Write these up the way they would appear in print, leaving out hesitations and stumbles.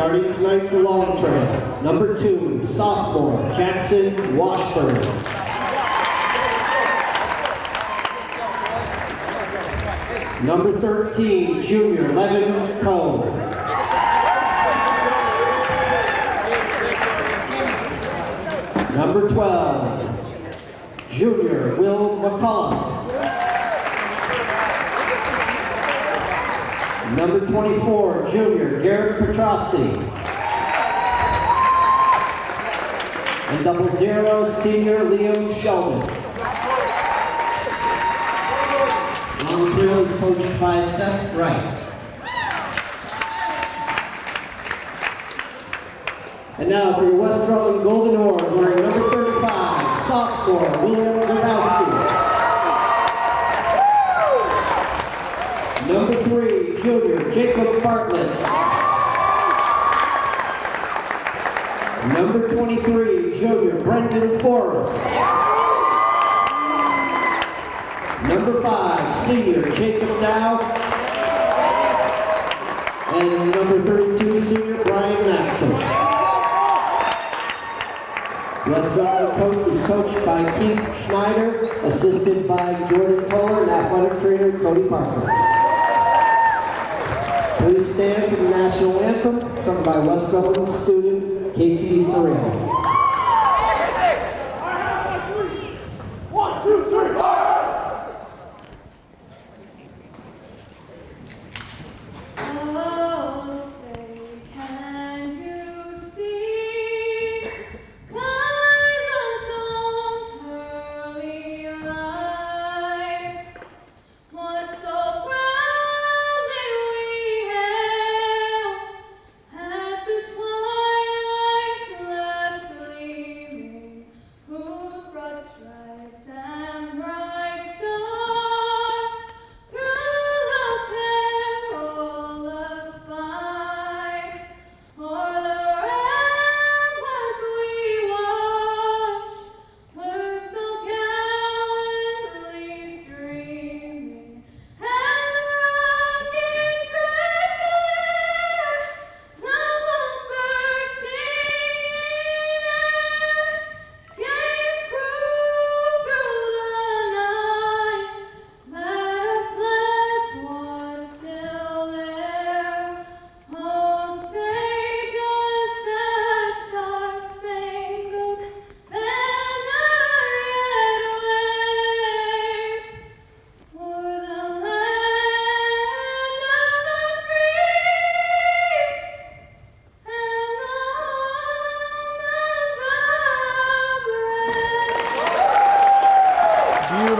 Starting tonight for Long Trail, number 2, sophomore, Jackson Watford. Number 13, junior, Levin Coe. Number 12, junior, Will McCullough. Number 24, junior, Garrett Petrossi. And double 0, senior, Liam Sheldon. Long Trail is coached by Seth Rice. And now for your West Rutland Golden Award, wearing number 35, sophomore, William Grabowski. Number 3, junior, Jacob Bartlett. Number 23, junior, Brendan Forrest. Number 5, senior, Jacob Dow. And number 32, senior, Brian Maxim. West Rutland coach is coached by Keith Schneider, assisted by Jordan Toller and athletic trainer Cody Parker. Please stand for the national anthem, sung by West Rutland student Casey Serrano. 1, 2, 3, 4!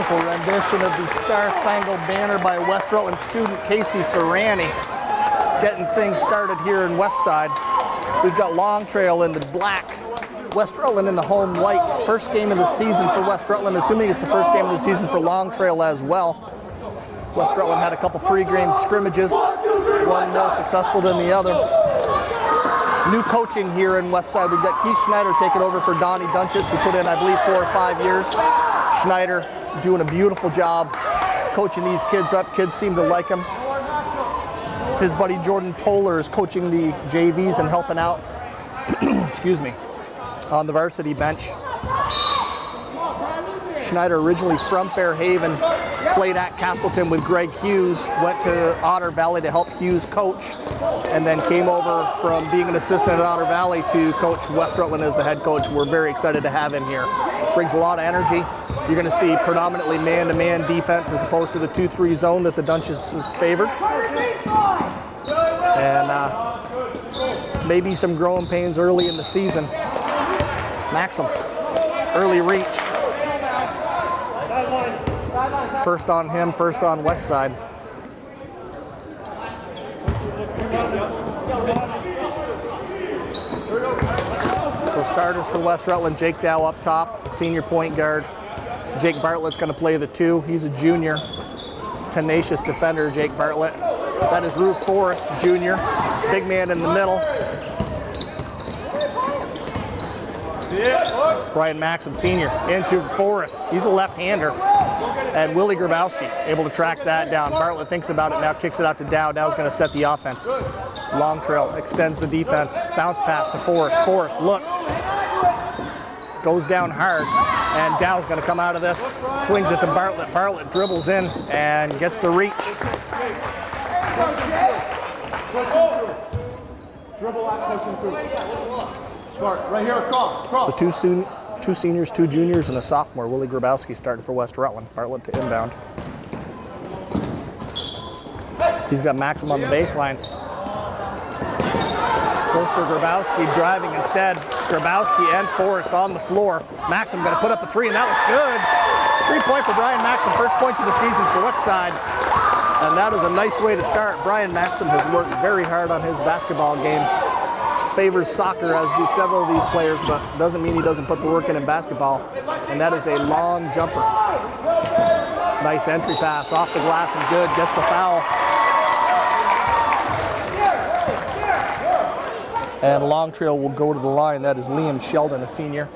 Rendition of the Star Spangled Banner by West Rutland student Casey Serrani. Getting things started here in Westside. We've got Long Trail in the black, West Rutland in the home whites. First game of the season for West Rutland, assuming it's the first game of the season for Long Trail as well. West Rutland had a couple pre-game scrimmages, one more successful than the other. New coaching here in Westside. We've got Keith Schneider taking over for Donnie Dunches, who put in, I believe, 4 or 5 years. Schneider doing a beautiful job coaching these kids up. Kids seem to like him. His buddy Jordan Toller is coaching the JVs and helping out, excuse me, on the varsity bench. Schneider, originally from Fairhaven, played at Castleton with Greg Hughes, went to Otter Valley to help Hughes coach, and then came over from being an assistant at Otter Valley to coach West Rutland as the head coach. We're very excited to have him here. Brings a lot of energy. You're going to see predominantly man-to-man defense as opposed to the 2-3 zone that the Dunches has favored. And maybe some growing pains early in the season. Maxim, early reach. First on him, first on Westside. So starters for West Rutland, Jake Dow up top, senior point guard. Jake Bartlett's going to play the 2. He's a junior. Tenacious defender, Jake Bartlett. That is Rue Forrest, junior. Big man in the middle. Brian Maxim, senior, into Forrest. He's a left-hander. And Willie Grabowski able to track that down. Bartlett thinks about it now, kicks it out to Dow. Dow's going to set the offense. Long trail extends the defense. Bounce pass to Forrest. Forrest looks, goes down hard, and Dow's going to come out of this. Swings it to Bartlett. Bartlett dribbles in and gets the reach. Dribble out, push him through. Start right here, cross. So two seniors, two juniors, and a sophomore. Willie Grabowski starting for West Rutland. Bartlett to inbound. He's got Maxim on the baseline. Goes for Grabowski, driving instead. Grabowski and Forrest on the floor. Maxim going to put up a three, and that was good. 3-point for Brian Maxim, first points of the season for West Side. And that is a nice way to start. Brian Maxim has worked very hard on his basketball game. Favors soccer, as do several of these players, but doesn't mean he doesn't put the work in basketball. And that is a long jumper. Nice entry pass off the glass and good. Gets the foul. And Long Trail will go to the line. That is Liam Sheldon, a senior.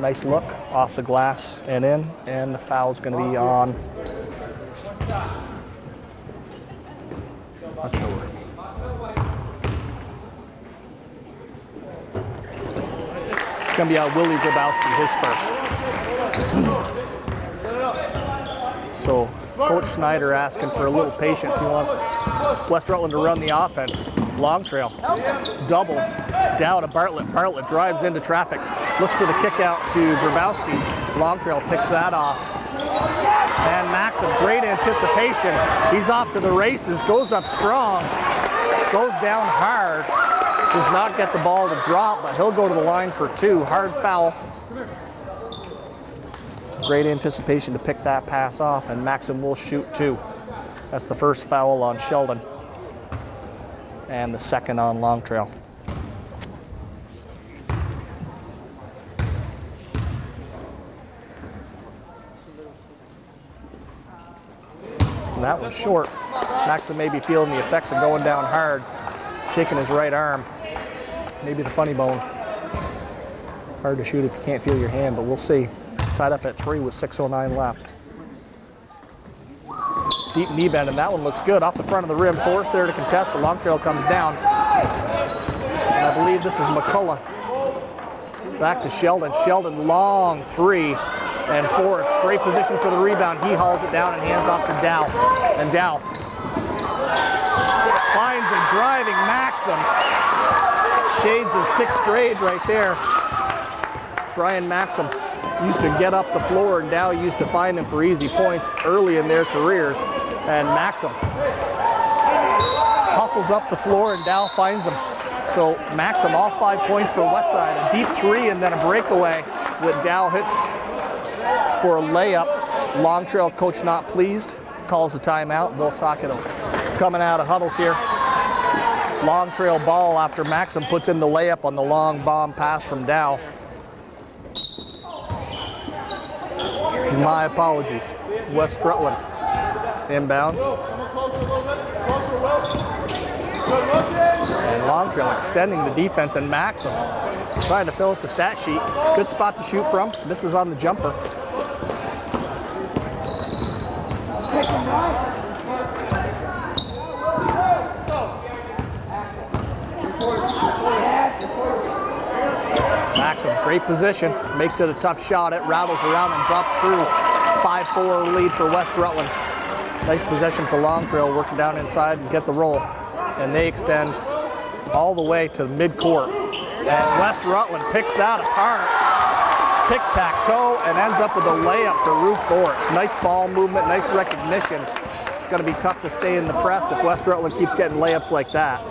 Nice look off the glass and in, and the foul's going to be on. Not sure. It's going to be on Willie Grabowski, his first. So Coach Schneider asking for a little patience. He wants West Rutland to run the offense. Long trail, doubles, down to Bartlett. Bartlett drives into traffic, looks for the kick out to Grabowski. Long trail picks that off. And Maxim, great anticipation. He's off to the races, goes up strong, goes down hard. Does not get the ball to drop, but he'll go to the line for two. Hard foul. Great anticipation to pick that pass off, and Maxim will shoot two. That's the first foul on Sheldon, and the second on Long Trail. And that one's short. Maxim may be feeling the effects of going down hard, shaking his right arm. Maybe the funny bone. Hard to shoot if you can't feel your hand, but we'll see. Tied up at 3 with 6:09 left. Deep knee bend, and that one looks good off the front of the rim. Forrest there to contest, but Long Trail comes down. And I believe this is McCullough. Back to Sheldon. Sheldon, long three. And Forrest, great position for the rebound. He hauls it down and hands off to Dow. And Dow finds a driving Maxim. Shades of 6th grade right there. Brian Maxim used to get up the floor, and Dow used to find him for easy points early in their careers. And Maxim hustles up the floor, and Dow finds him. So Maxim, all 5 points for Westside. A deep three and then a breakaway that Dow hits for a layup. Long Trail coach not pleased, calls a timeout. They'll talk it over. Coming out of huddles here. Long Trail ball after Maxim puts in the layup on the long bomb pass from Dow. My apologies. West Rutland inbounds. And Long Trail extending the defense, and Maxim trying to fill out the stat sheet. Good spot to shoot from. This is on the jumper. Maxim, great position, makes it a tough shot. It rattles around and drops through. 5-4 lead for West Rutland. Nice possession for Long Trail, working down inside and get the roll. And they extend all the way to midcourt. And West Rutland picks that apart. Tic-tac-toe, and ends up with a layup for Ruth Forrest. Nice ball movement, nice recognition. Going to be tough to stay in the press if West Rutland keeps getting layups like that.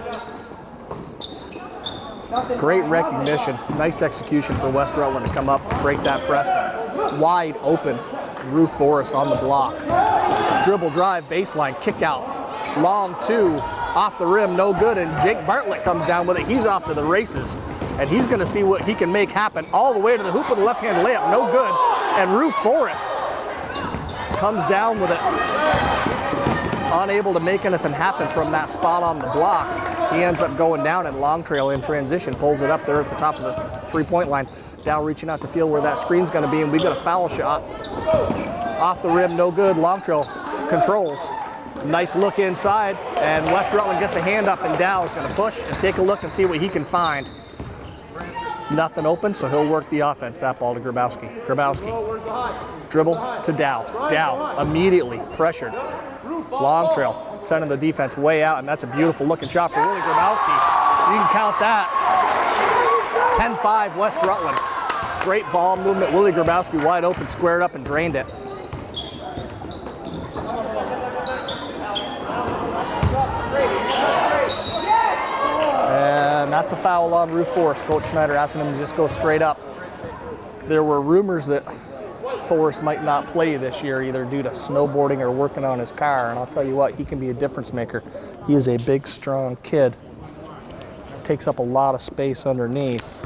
Great recognition, nice execution for West Rutland to come up, break that press. Wide open, Ruth Forrest on the block. Dribble drive, baseline, kick out. Long two, off the rim, no good, and Jake Bartlett comes down with it. He's off to the races, and he's gonna see what he can make happen. All the way to the hoop with a left-hand layup, no good. And Ruth Forrest comes down with it. Unable to make anything happen from that spot on the block. He ends up going down, and Long Trail in transition pulls it up there at the top of the three-point line. Dow reaching out to feel where that screen's going to be, and we've got a foul shot. off the rim, no good. Long Trail controls. Nice look inside, and West Rutland gets a hand up, and Dow is going to push and take a look and see what he can find. Nothing open, so he'll work the offense. That ball to Grabowski. Grabowski. Dribble to Dow. Dow immediately pressured. Long Trail sending the defense way out, and that's a beautiful looking shot for Willie Grabowski. You can count that. 10-5 West Rutland. Great ball movement. Willie Grabowski wide open, squared up and drained it. And that's a foul on Rue Forrest. Coach Schneider asking him to just go straight up. There were rumors that Forrest might not play this year, either due to snowboarding or working on his car, and I'll tell you what, he can be a difference maker. He is a big, strong kid. Takes up a lot of space underneath.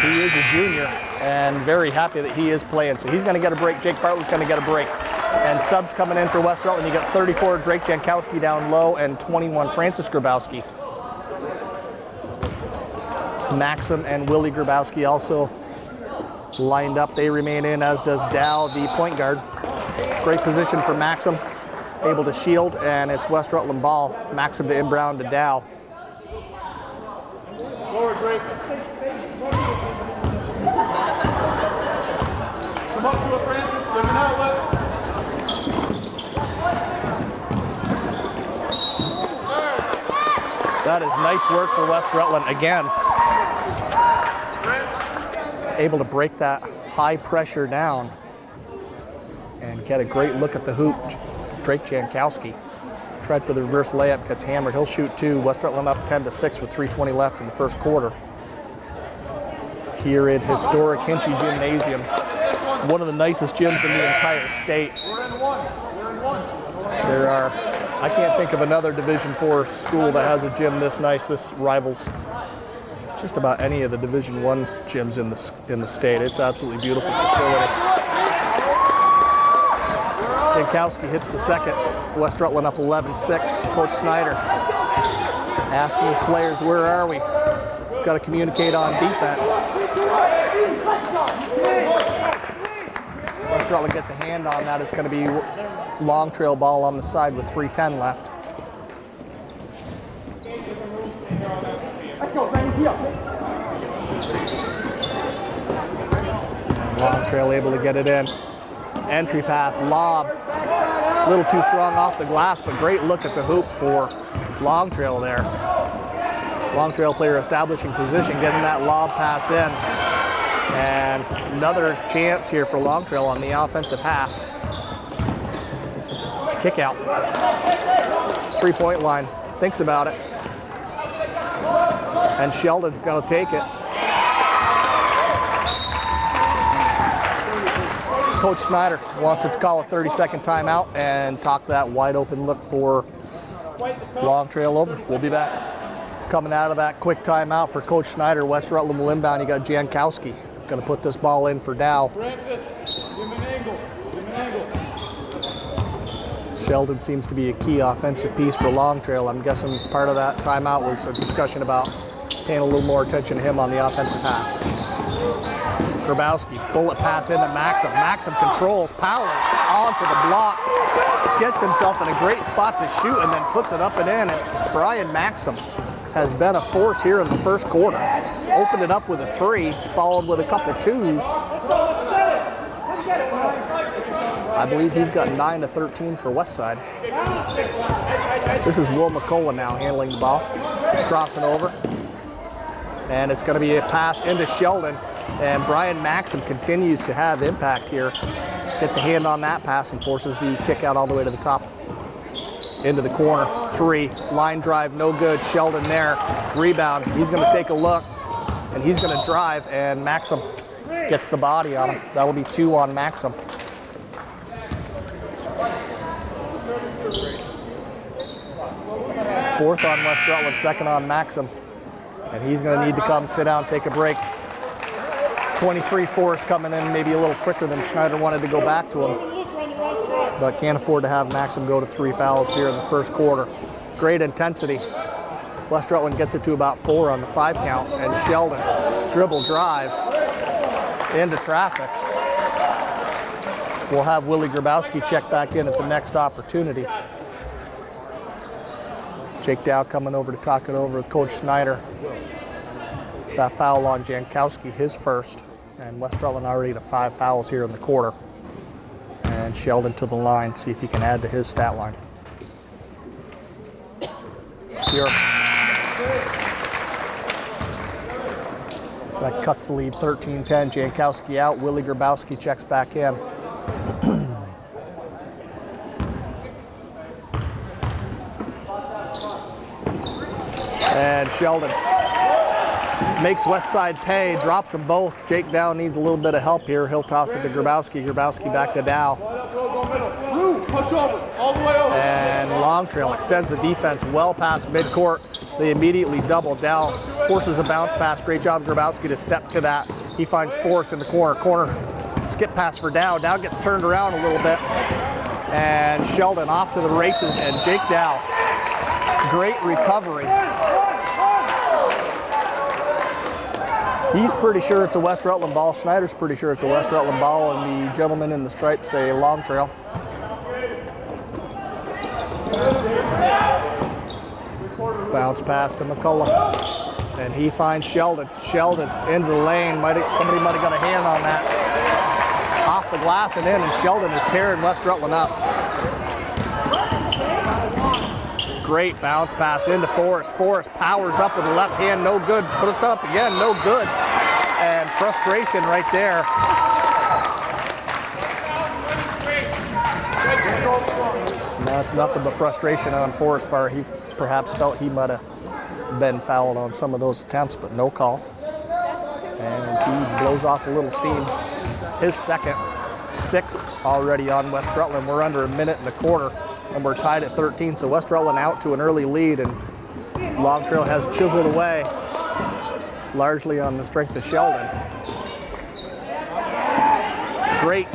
He is a junior and very happy that he is playing, so he's going to get a break. Jake Bartlett's going to get a break. And subs coming in for West Rutland. You got 34 Drake Jankowski down low and 21 Francis Grabowski. Maxim and Willie Grabowski also lined up. They remain in, as does Dow, the point guard. Great position for Maxim, able to shield, and it's West Rutland ball. Maxim to inbound to Dow. Forward, Drake. Come up to it, Francis. Give an outlet. That is nice work for West Rutland again. Able to break that high pressure down and get a great look at the hoop. Drake Jankowski tried for the reverse layup, gets hammered. He'll shoot two. West Rutland up 10-6 with 3:20 left in the first quarter. Here in historic Hinchy Gymnasium, one of the nicest gyms in the entire state. There are, I can't think of another Division IV school that has a gym this nice. This rivals just about any of the Division I gyms in the state. It's an absolutely beautiful facility. Jankowski hits the second. West Rutland up 11-6. Coach Snyder asking his players, where are we? Got to communicate on defense. West Rutland gets a hand on that. It's going to be Long Trail ball on the side with 3:10 left. And Long Trail able to get it in. Entry pass, lob. A little too strong off the glass, but great look at the hoop for Long Trail there. Long Trail player establishing position, getting that lob pass in. And another chance here for Long Trail on the offensive half. Kick out. 3-point line. Thinks about it. And Sheldon's going to take it. Coach Snyder wants to call a 30-second timeout and talk that wide open look for Long Trail over. We'll be back. Coming out of that quick timeout for Coach Snyder, West Rutland will inbound. You got Jankowski. Going to put this ball in for Dow. Francis, give him an angle. Give him an angle. Sheldon seems to be a key offensive piece for Long Trail. I'm guessing part of that timeout was a discussion about paying a little more attention to him on the offensive half. Grabowski, bullet pass into Maxim. Maxim controls, powers onto the block, gets himself in a great spot to shoot, and then puts it up and in. And Brian Maxim has been a force here in the first quarter. Opened it up with a 3, followed with a couple 2s. I believe he's got 9 of 13 for Westside. This is Will McCullough now handling the ball, crossing over. And it's going to be a pass into Sheldon. And Brian Maxim continues to have impact here. Gets a hand on that pass and forces the kick out all the way to the top. Into the corner, 3, line drive, no good. Sheldon there, rebound. He's going to take a look, and he's going to drive, and Maxim gets the body on him. That'll be 2 on Maxim. Fourth on West Rutland, 2nd on Maxim. And he's going to need to come sit down, take a break. 23 Forrest coming in maybe a little quicker than Schneider wanted to go back to him. But can't afford to have Maxim go to 3 fouls here in the first quarter. Great intensity West Rutland gets it to about 4 on the 5 count, and Sheldon dribble drive into traffic. We'll have Willie Grabowski check back in at the next opportunity. Jake Dow coming over to talk it over with Coach Schneider. That foul on Jankowski, his first, and West Rutland already to 5 fouls here in the quarter. And Sheldon to the line, see if he can add to his stat line. Here. That cuts the lead 13-10. Jankowski out, Willie Grabowski checks back in. And Sheldon makes Westside pay, drops them both. Jake Dow needs a little bit of help here. He'll toss it to Grabowski. Grabowski back to Dow. And Long Trail extends the defense well past midcourt. They immediately double. Dow forces a bounce pass. Great job, Grabowski, to step to that. He finds Forrest in the corner. Skip pass for Dow. Dow gets turned around a little bit. And Sheldon off to the races, and Jake Dow. Great recovery. He's pretty sure it's a West Rutland ball. Schneider's pretty sure it's a West Rutland ball, and the gentleman in the stripes say Long Trail. Bounce pass to McCullough, and he finds Sheldon. Sheldon into the lane. Somebody might have got a hand on that. Off the glass and in, and Sheldon is tearing West Rutland up. Great bounce pass into Forrest. Forrest powers up with the left hand, no good. Puts up again, no good. And frustration right there. And that's nothing but frustration on Forrest's part. He perhaps felt he might have been fouled on some of those attempts, but no call. And he blows off a little steam. His second, 6th already on West Rutland. We're under a minute in the quarter, and we're tied at 13. So West Rutland out to an early lead, and Long Trail has chiseled away, largely on the strength of Sheldon. Great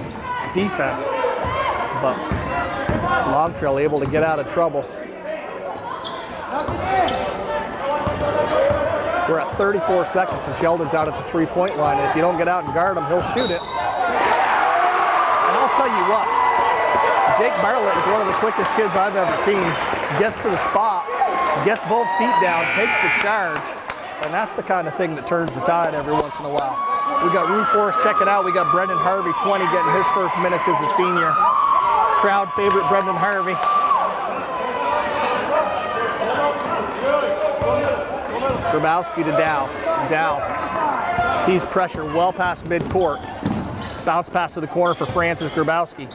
defense, but Long Trail able to get out of trouble. We're at 34 seconds, and Sheldon's out at the 3-point line. And if you don't get out and guard him, he'll shoot it. And I'll tell you what, Jake Bartlett is one of the quickest kids I've ever seen. Gets to the spot, gets both feet down, takes the charge, and that's the kind of thing that turns the tide every once in a while. We got Rue Forrest checking out. We got Brendan Harvey, 20, getting his first minutes as a senior. Crowd favorite Brendan Harvey. Grabowski to Dow. Dow sees pressure well past midcourt. Bounce pass to the corner for Francis Grabowski.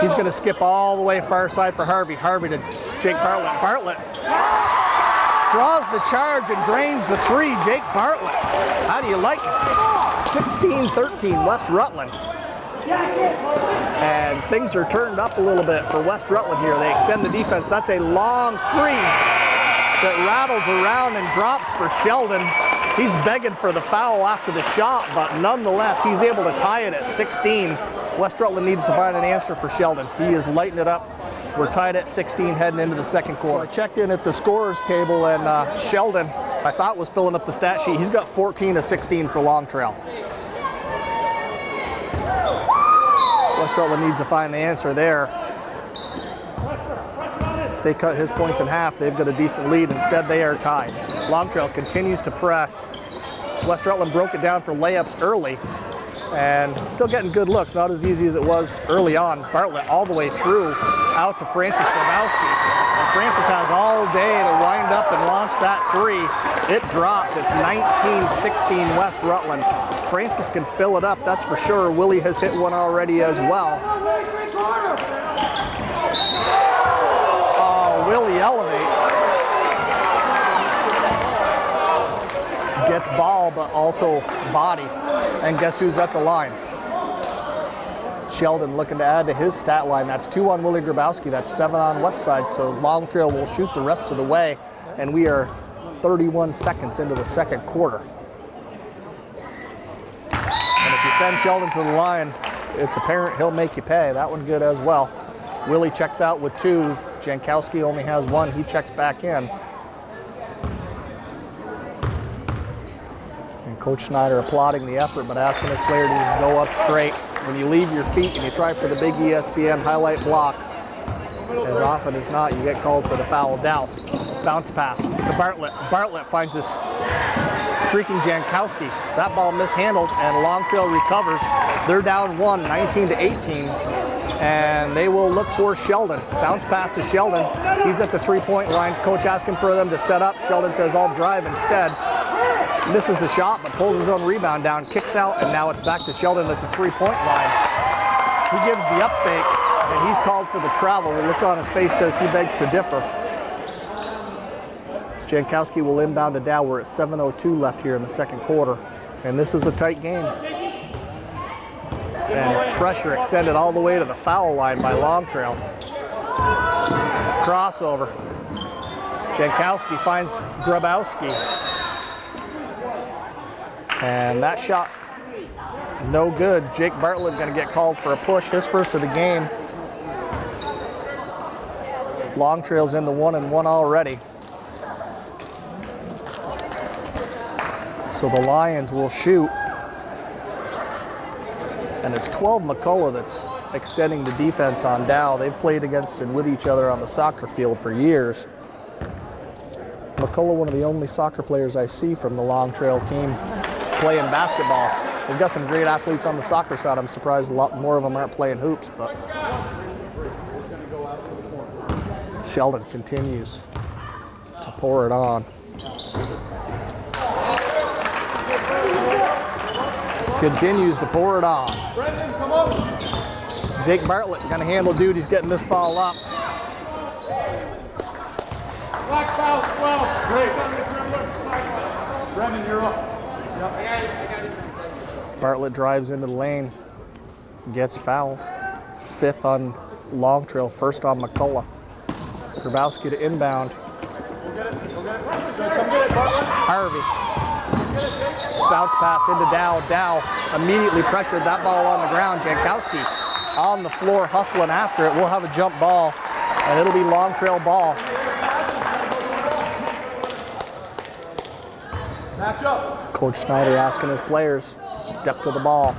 He's going to skip all the way far side for Harvey. Harvey to Jake Bartlett. Bartlett draws the charge and drains the 3. Jake Bartlett. How do you like it? 16-13 West Rutland. And things are turned up a little bit for West Rutland here. They extend the defense. That's a long 3 that rattles around and drops for Sheldon. He's begging for the foul after the shot, but nonetheless, he's able to tie it at 16. West Rutland needs to find an answer for Sheldon. He is lighting it up. We're tied at 16 heading into the second quarter. So I checked in at the scorers table, and Sheldon, I thought, was filling up the stat sheet. He's got 14 of 16 for Long Trail. West Rutland needs to find the answer there. If they cut his points in half, they've got a decent lead. Instead, they are tied. Long Trail continues to press. West Rutland broke it down for layups early, and still getting good looks. Not as easy as it was early on. Bartlett all the way through, out to Francis Grabowski. And Francis has all day to wind up and launch that 3. It drops. It's 19-16 West Rutland. Francis can fill it up, that's for sure. Willie has hit one already as well. Oh, Willie elevates. Gets ball, but also body. And guess who's at the line? Sheldon looking to add to his stat line. That's 2 on Willie Grabowski. That's 7 on Westside. So Long Trail will shoot the rest of the way. And we are 31 seconds into the second quarter. And if you send Sheldon to the line, it's apparent he'll make you pay. That one good as well. Willie checks out with 2. Jankowski only has 1. He checks back in. Coach Schneider applauding the effort, but asking his player to just go up straight. When you leave your feet and you try for the big ESPN highlight block, as often as not, you get called for the foul. Dow, bounce pass to Bartlett. Bartlett finds his streaking Jankowski. That ball mishandled, and Long Trail recovers. They're down 1, 19-18, and they will look for Sheldon. Bounce pass to Sheldon. He's at the three-point line. Coach asking for them to set up. Sheldon says, I'll drive instead. Misses the shot, but pulls his own rebound down, kicks out, and now it's back to Sheldon at the three-point line. He gives the up fake, and he's called for the travel. The look on his face says he begs to differ. Jankowski will inbound to Dow. We're at 7:02 left here in the second quarter, and this is a tight game. And pressure extended all the way to the foul line by Long Trail. Crossover. Jankowski finds Grabowski. And that shot, no good. Jake Bartlett going to get called for a push, his first of the game. Long Trail's in the 1-and-1 already. So the Lions will shoot. And it's 12 McCullough that's extending the defense on Dow. They've played against and with each other on the soccer field for years. McCullough, one of the only soccer players I see from the Long Trail team playing basketball. They've got some great athletes on the soccer side. I'm surprised a lot more of them aren't playing hoops, but Sheldon continues to pour it on. Continues to pour it on. Jake Bartlett gonna handle duties getting this ball up. Black foul, 12. Great. Brendan, you're up. Bartlett drives into the lane, gets fouled. 5th on Long Trail, 1st on McCullough. Grabowski to inbound. Harvey. Bounce pass into Dow. Dow immediately pressured that ball on the ground. Jankowski on the floor hustling after it. We'll have a jump ball, and it'll be Long Trail ball. Match up. Coach Schneider asking his players, step to the ball.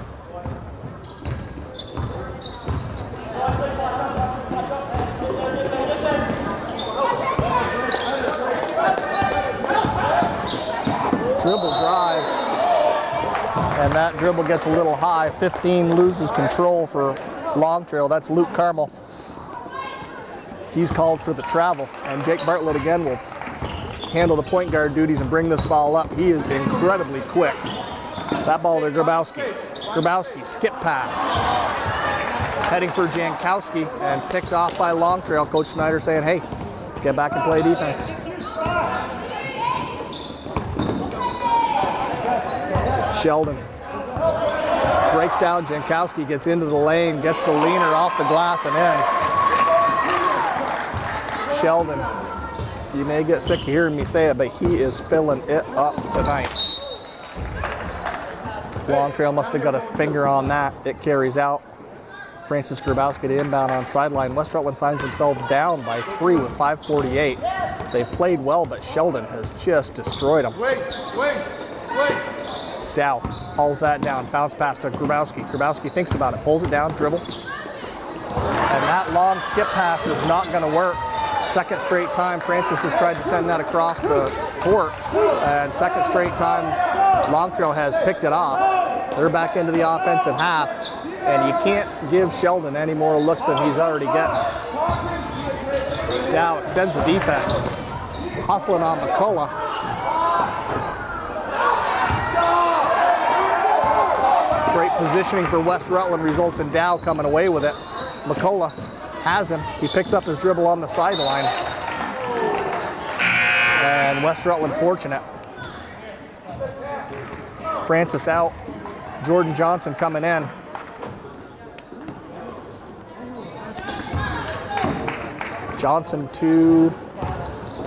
Dribble drive, and that dribble gets a little high. 15 loses control for Long Trail. That's Luke Carmel. He's called for the travel, and Jake Bartlett again will handle the point guard duties and bring this ball up. He is incredibly quick. That ball to Grabowski. Grabowski, skip pass. Heading for Jankowski and picked off by Long Trail. Coach Schneider saying, hey, get back and play defense. Sheldon breaks down. Jankowski gets into the lane, gets the leaner off the glass and in. Sheldon, you may get sick of hearing me say it, but he is filling it up tonight. Long Trail must have got a finger on that. It carries out. Francis Grabowski to inbound on sideline. West Rutland finds himself down by 3 with 5:48. They've played well, but Sheldon has just destroyed them. Wait. Dow hauls that down. Bounce pass to Grabowski. Grabowski thinks about it, pulls it down, dribble. And that long skip pass is not going to work. Second straight time Francis has tried to send that across the court, and second straight time Long Trail has picked it off. They're back into the offensive half, and you can't give Sheldon any more looks than he's already getting. Dow extends the defense, hustling on McCullough. Great positioning for West Rutland results in Dow coming away with it. McCullough has him. He picks up his dribble on the sideline. And West Rutland fortunate. Francis out. Jordan Johnson coming in. Johnson to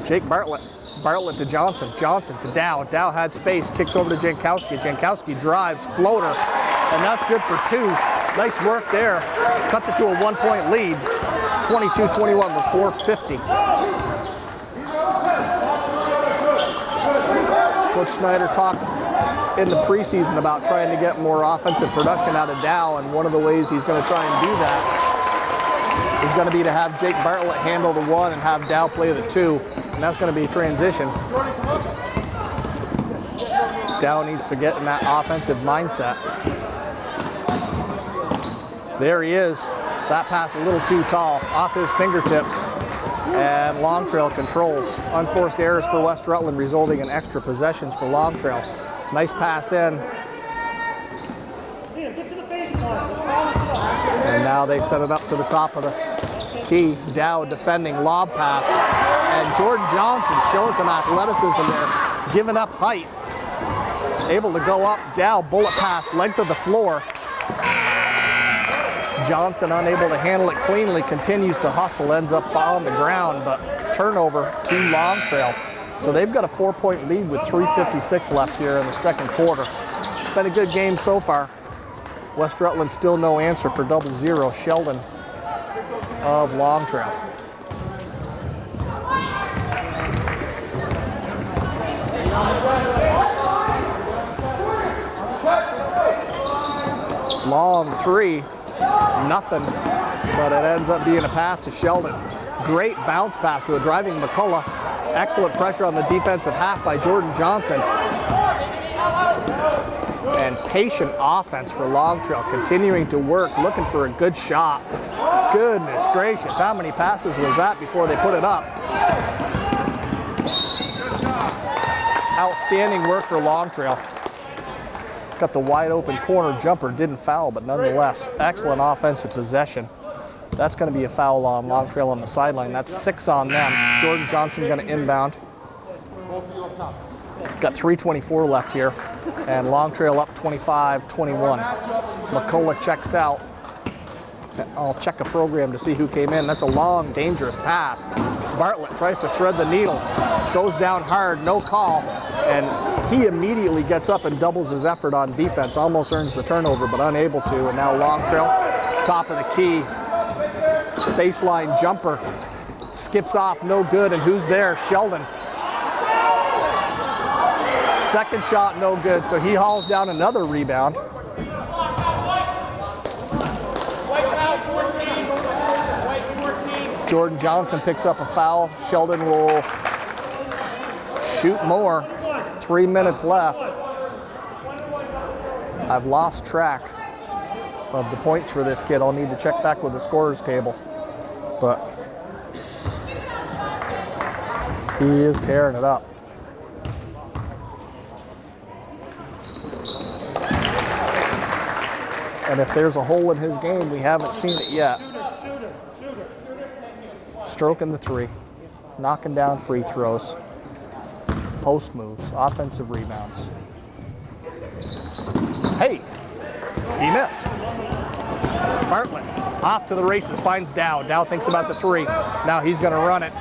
Jake Bartlett. Bartlett to Johnson. Johnson to Dow. Dow had space. Kicks over to Jankowski. Jankowski drives. Floater. And that's good for 2. Nice work there. Cuts it to a 1-point lead. 22-21 with 4:50. Coach Schneider talked in the preseason about trying to get more offensive production out of Dow, and one of the ways he's going to try and do that is going to be to have Jake Bartlett handle the 1 and have Dow play the 2, and that's going to be a transition. Dow needs to get in that offensive mindset. There he is. That pass a little too tall, off his fingertips, and Long Trail controls. Unforced errors for West Rutland resulting in extra possessions for Long Trail. Nice pass in. And now they set it up to the top of the key. Dow defending lob pass. And Jordan Johnson showing some athleticism there, giving up height. Able to go up. Dow bullet pass, length of the floor. Johnson unable to handle it cleanly, continues to hustle, ends up on the ground, but turnover to Long Trail. So they've got a 4-point lead with 3:56 left here in the second quarter. It's been a good game so far. West Rutland still no answer for 0-0. Sheldon of Long Trail. Long 3. Nothing, but it ends up being a pass to Sheldon. Great bounce pass to a driving McCullough. Excellent pressure on the defensive half by Jordan Johnson. And patient offense for Long Trail, continuing to work, looking for a good shot. Goodness gracious, how many passes was that before they put it up? Outstanding work for Long Trail. Got the wide open corner jumper, didn't foul, but nonetheless, excellent offensive possession. That's going to be a foul on Long Trail on the sideline. That's 6 on them. Jordan Johnson going to inbound. Got 3:24 left here, and Long Trail up 25-21. McCullough checks out. I'll check a program to see who came in. That's a long, dangerous pass. Bartlett tries to thread the needle, goes down hard, no call, and he immediately gets up and doubles his effort on defense, almost earns the turnover, but unable to. And now Long Trail, top of the key, baseline jumper, skips off, no good, and who's there? Sheldon. Second shot, no good, so he hauls down another rebound. Jordan Johnson picks up a foul. Sheldon will shoot more. 3 minutes left. I've lost track of the points for this kid. I'll need to check back with the scorers table. But he is tearing it up. And if there's a hole in his game, we haven't seen it yet. Stroking the 3, knocking down free throws, post moves, offensive rebounds. Hey, he missed. Bartlett off to the races, finds Dow. Dow thinks about the 3. Now he's going to run it.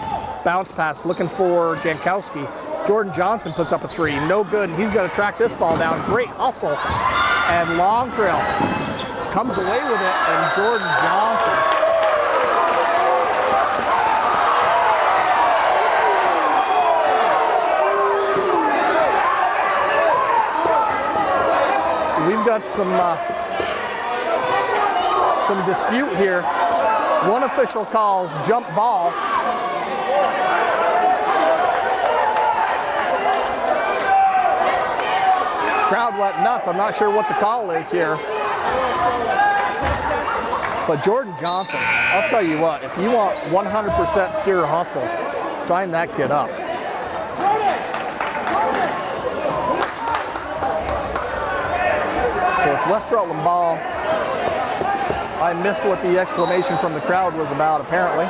Bounce pass, looking for Jankowski. Jordan Johnson puts up a 3, no good. He's going to track this ball down. Great hustle, and Long Trail comes away with it, and Jordan Johnson. We've got some dispute here. One official calls jump ball. Crowd went nuts. I'm not sure what the call is here. But Jordan Johnson, I'll tell you what, if you want 100% pure hustle, sign that kid up. So it's West Rutland ball. I missed what the exclamation from the crowd was about, apparently.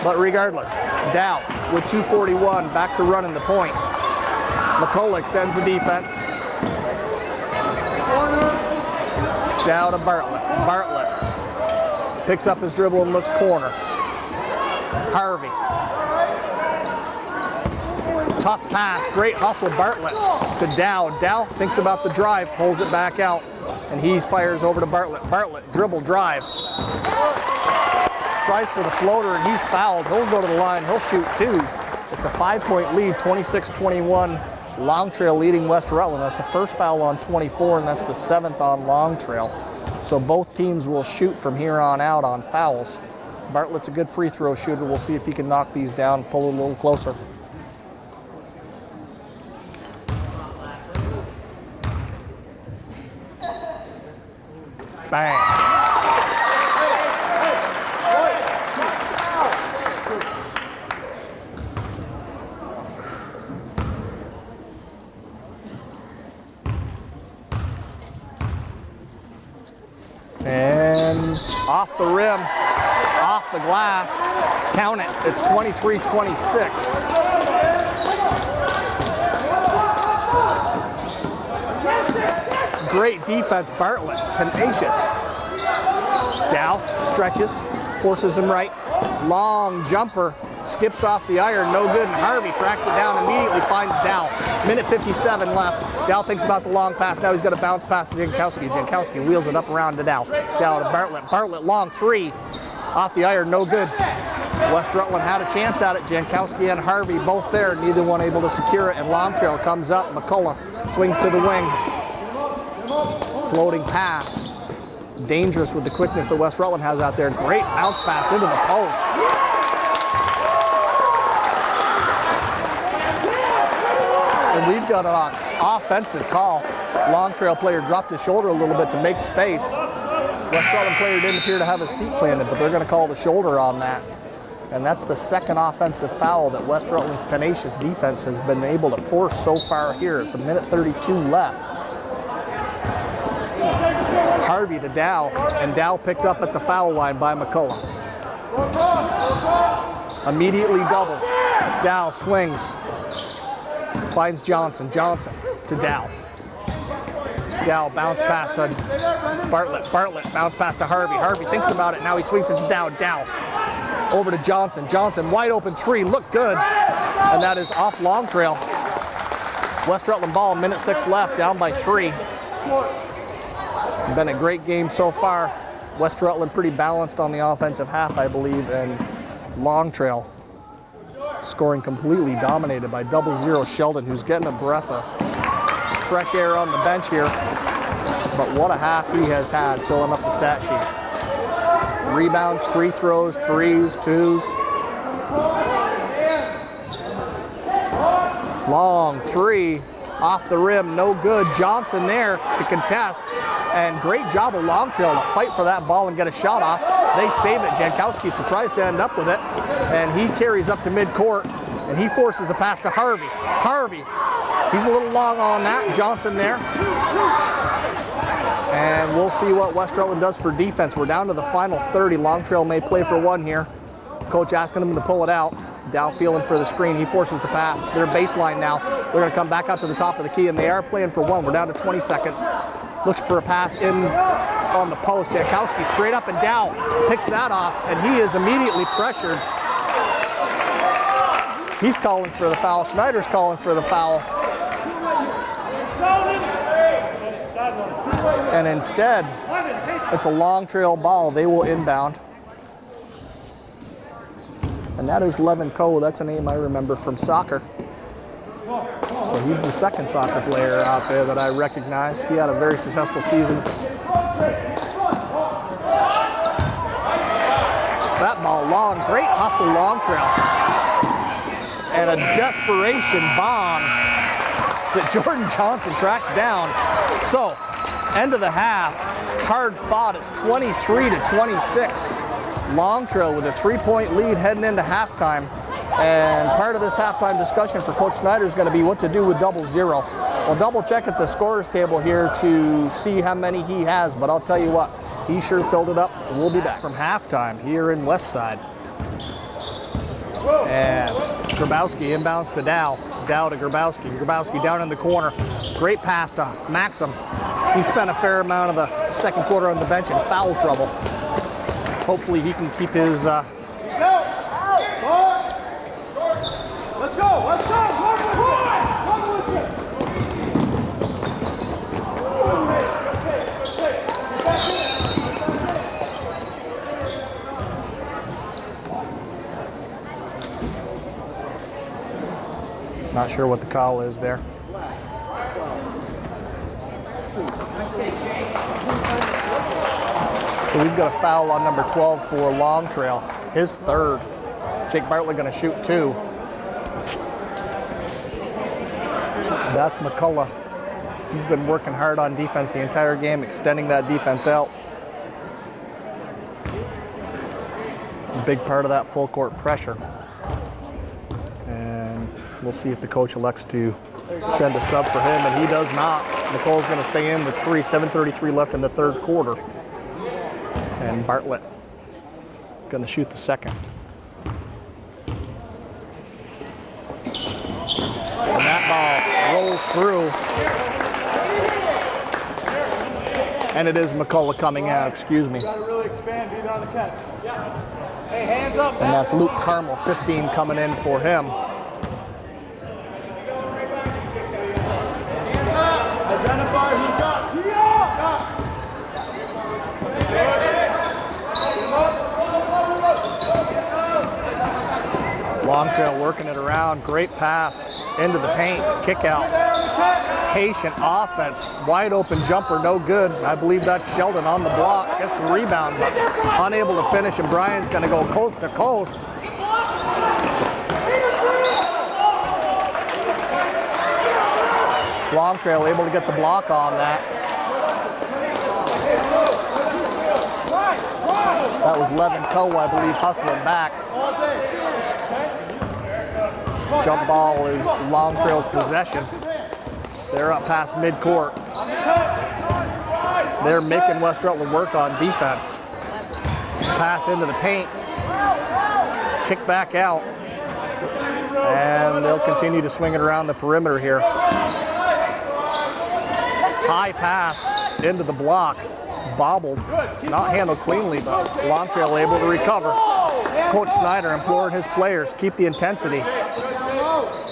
But regardless, Dow with 2:41, back to running the point. McCullough extends the defense. Dow to Bartlett. Bartlett picks up his dribble and looks corner. Harvey. Tough pass, great hustle, Bartlett to Dow. Dow thinks about the drive, pulls it back out, and he fires over to Bartlett. Bartlett, dribble, drive. Tries for the floater, and he's fouled. He'll go to the line, he'll shoot 2. It's a 5-point lead, 26-21. Long Trail leading West Rutland. That's the first foul on 24, and that's the 7th on Long Trail. So both teams will shoot from here on out on fouls. Bartlett's a good free throw shooter. We'll see if he can knock these down, pull it a little closer. Bang. And off the rim, off the glass, count it, it's 23-26. Great defense, Bartlett, tenacious. Dow stretches, forces him right, long jumper, skips off the iron, no good, and Harvey tracks it down, immediately finds Dow. Minute 57 left. Dow thinks about the long pass. Now he's got a bounce pass to Jankowski. Jankowski wheels it up around to Dow. Dow to Bartlett. Bartlett long three. Off the iron, no good. West Rutland had a chance at it. Jankowski and Harvey both there. Neither one able to secure it. And Long Trail comes up. McCullough swings to the wing. Floating pass. Dangerous with the quickness that West Rutland has out there. Great bounce pass into the post. And we've got an offensive call. Long Trail player dropped his shoulder a little bit to make space. West Rutland player didn't appear to have his feet planted, but they're going to call the shoulder on that. And that's the second offensive foul that West Rutland's tenacious defense has been able to force so far here. It's a minute 32 left. Harvey to Dow, and Dow picked up at the foul line by McCullough. Immediately doubled. Dow swings. Finds Johnson. Johnson to Dow. Dow bounce pass to Bartlett. Bartlett bounce pass to Harvey. Harvey thinks about it. Now he swings it to Dow. Dow over to Johnson. Johnson wide open three. Look good. And that is off Long Trail. West Rutland ball. Minute 6 left. Down by 3. Been a great game so far. West Rutland pretty balanced on the offensive half, I believe, and Long Trail scoring completely dominated by 0-0 Sheldon, who's getting a breath of fresh air on the bench here. But what a half he has had filling up the stat sheet. Rebounds, free throws, threes, twos. Long three off the rim, no good. Johnson there to contest. And great job of Long Trail to fight for that ball and get a shot off. They save it. Jankowski surprised to end up with it. And he carries up to midcourt, and he forces a pass to Harvey. Harvey, he's a little long on that. Johnson there. And we'll see what West Rutland does for defense. We're down to the final 30. Long Trail may play for one here. Coach asking him to pull it out. Dow feeling for the screen. He forces the pass. They're baseline now. They're going to come back out to the top of the key, and they are playing for one. We're down to 20 seconds. Looks for a pass in on the post. Jankowski straight up and down. Picks that off, and he is immediately pressured. He's calling for the foul. Schneider's calling for the foul. And instead, it's a Long Trail ball. They will inbound. And that is Levin Coe. That's a name I remember from soccer. So he's the second soccer player out there that I recognize. He had a very successful season. That ball long, great hustle, Long Trail. And a desperation bomb that Jordan Johnson tracks down. So, end of the half, hard fought. It's 23-26. Long Trail with a 3-point lead heading into halftime. And part of this halftime discussion for Coach Schneider is going to be what to do with 0-0. We'll double check at the scorers table here to see how many he has, but I'll tell you what, he sure filled it up. We'll be back from halftime here in Westside. And Grabowski inbounds to Dow. Dow to Grabowski. Grabowski down in the corner. Great pass to Maxim. He spent a fair amount of the second quarter on the bench in foul trouble. Hopefully he can keep his Let's go! Let's go! Not sure what the call is there. So we've got a foul on number 12 for Long Trail, his third. Jake Bartlett going to shoot 2. That's McCullough. He's been working hard on defense the entire game, extending that defense out. A big part of that full court pressure. And we'll see if the coach elects to send a sub for him, and he does not. McCullough's going to stay in with 7:33 left in the third quarter. And Bartlett going to shoot the second. And that ball rolls through. And it is McCullough coming out, excuse me. Got to really expand, be there on the catch. Hey, hands up. And that's Luke Carmel, 15 coming in for him. Identify who's got. Long Trail working it around, great pass into the paint, kick out. Patient offense, wide open jumper, no good. I believe that's Sheldon on the block, gets the rebound, but unable to finish, and Brian's gonna go coast to coast. Long Trail able to get the block on that. That was Levin Coe, I believe, hustling back. Jump ball is Long Trail's possession. They're up past midcourt. They're making West Rutland work on defense. Pass into the paint. Kick back out. And they'll continue to swing it around the perimeter here. High pass into the block. Bobbled. Not handled cleanly, but Long Trail able to recover. Coach Snyder imploring his players, keep the intensity.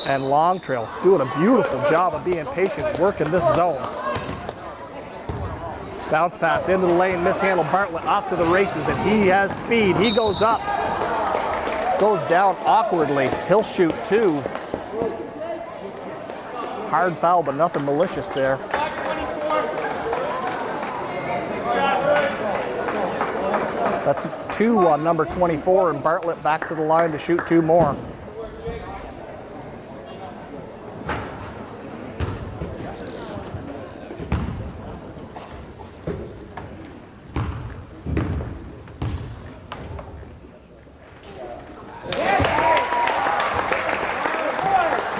And Long Trail doing a beautiful job of being patient, working this zone. Bounce pass into the lane, mishandled. Bartlett off to the races, and he has speed. He goes up, goes down awkwardly. He'll shoot 2. Hard foul, but nothing malicious there. That's 2 on number 24, and Bartlett back to the line to shoot 2 more.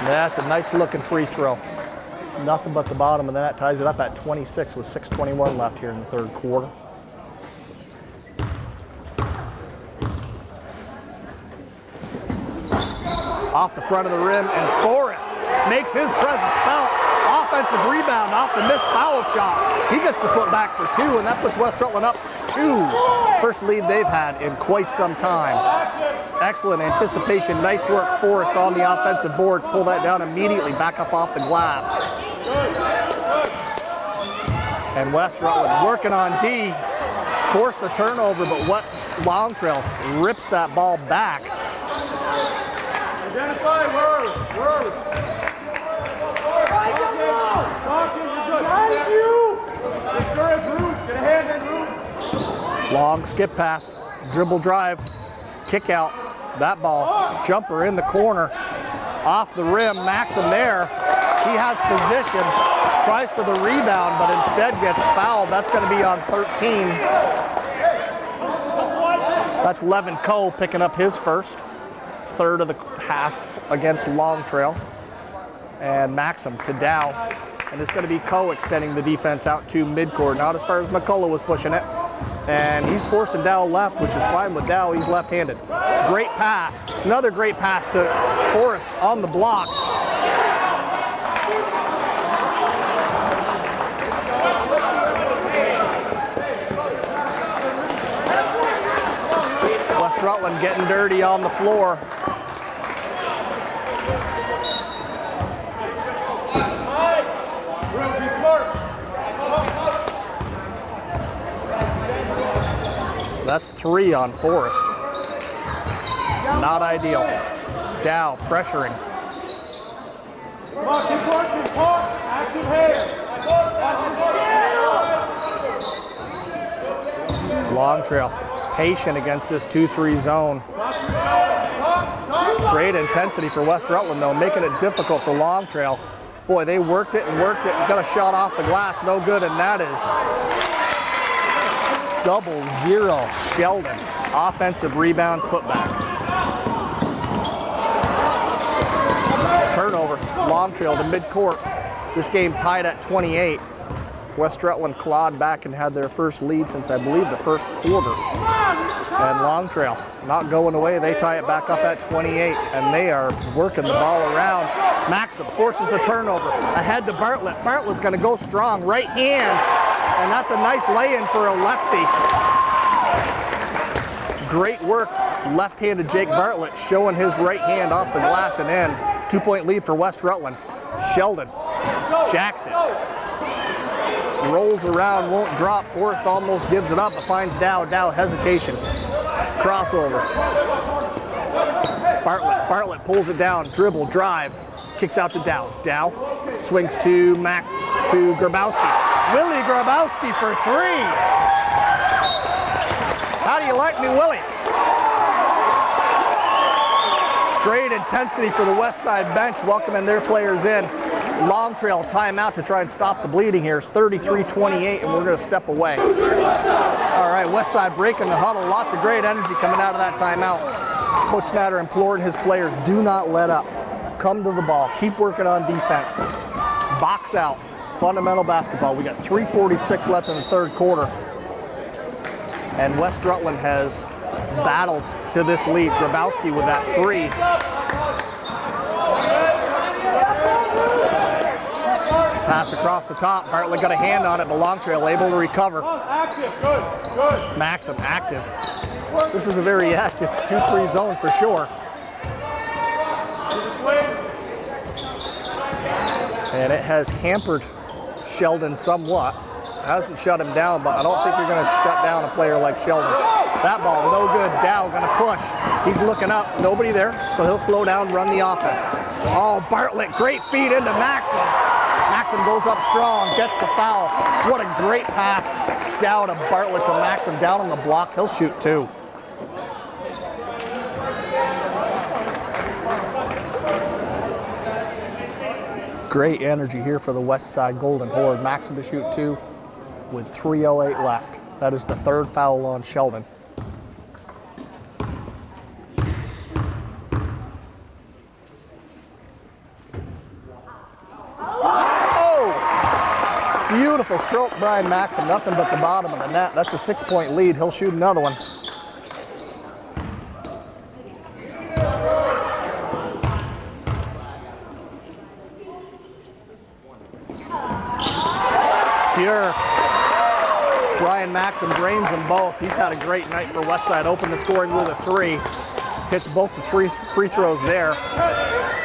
That's a nice looking free throw. Nothing but the bottom, and then that ties it up at 26 with 6:21 left here in the third quarter. Off the front of the rim, and Forrest makes his presence felt. Offensive rebound off the missed foul shot. He gets the put back for 2, and that puts West Rutland up 2. First lead they've had in quite some time. Excellent anticipation, nice work Forrest on the offensive boards. Pull that down immediately, back up off the glass. And West Rutland working on D. Forced the turnover, but what Long Trail rips that ball back. Identify word. Long skip pass, dribble drive, kick out. That ball, jumper in the corner, off the rim. Maxim there. He has position, tries for the rebound, but instead gets fouled. That's going to be on 13. That's Levin Coe picking up his first. Third of the half against Long Trail. And Maxim to Dow. And it's going to be Coe extending the defense out to midcourt. Not as far as McCullough was pushing it. And he's forcing Dow left, which is fine with Dow. He's left-handed. Great pass. Another great pass to Forrest on the block. West Rutland getting dirty on the floor. That's 3 on Forrest. Not ideal. Dow pressuring. Come on, keep working, active hands. Long Trail. Patient against this 2-3 zone. Great intensity for West Rutland though, making it difficult for Long Trail. Boy, they worked it and worked it. Got a shot off the glass, no good, and that is 0-0 Sheldon. Offensive rebound, putback. Turnover, Long Trail to midcourt. This game tied at 28. West Rutland clawed back and had their first lead since I believe the first quarter. And Long Trail not going away. They tie it back up at 28 and they are working the ball around. Maxim forces the turnover. Ahead to Bartlett. Bartlett's gonna go strong, right hand. And that's a nice lay-in for a lefty. Great work, left-handed Jake Bartlett showing his right hand off the glass and in. 2-point lead for West Rutland. Sheldon, Jackson. Rolls around, won't drop. Forrest almost gives it up, but finds Dow. Dow hesitation. Crossover. Bartlett pulls it down. Dribble, drive. Kicks out to Dow. Dow swings to Grabowski. Willie Grabowski for 3. How do you like me, Willie? Great intensity for the West Side bench, welcoming their players in. Long Trail timeout to try and stop the bleeding here. It's 33-28, and we're going to step away. All right, West Side breaking the huddle. Lots of great energy coming out of that timeout. Coach Snyder imploring his players, do not let up. Come to the ball. Keep working on defense. Box out. Fundamental basketball. We got 3:46 left in the third quarter. And West Rutland has battled to this lead. Grabowski with that 3. Pass across the top. Bartlett got a hand on it, but Long Trail able to recover. Active, good. Maxim active. This is a very active 2-3 zone for sure. And it has hampered Sheldon somewhat. Hasn't shut him down, but I don't think you're going to shut down a player like Sheldon. That ball, no good. Dow going to push. He's looking up. Nobody there, so he'll slow down, run the offense. Oh, Bartlett, great feed into Maxim. Maxim goes up strong, gets the foul. What a great pass. Dow to Bartlett to Maxim, down on the block. He'll shoot 2. Great energy here for the West Side Golden Horde. Maxim to shoot 2 with 3:08 left. That is the 3rd foul on Sheldon. Beautiful stroke, Brian Maxim. Nothing but the bottom of the net. That's a 6-point lead. He'll shoot another one. Pure. Brian Maxim drains them both. He's had a great night for Westside. Opened the scoring with a 3. Hits both the free throws there.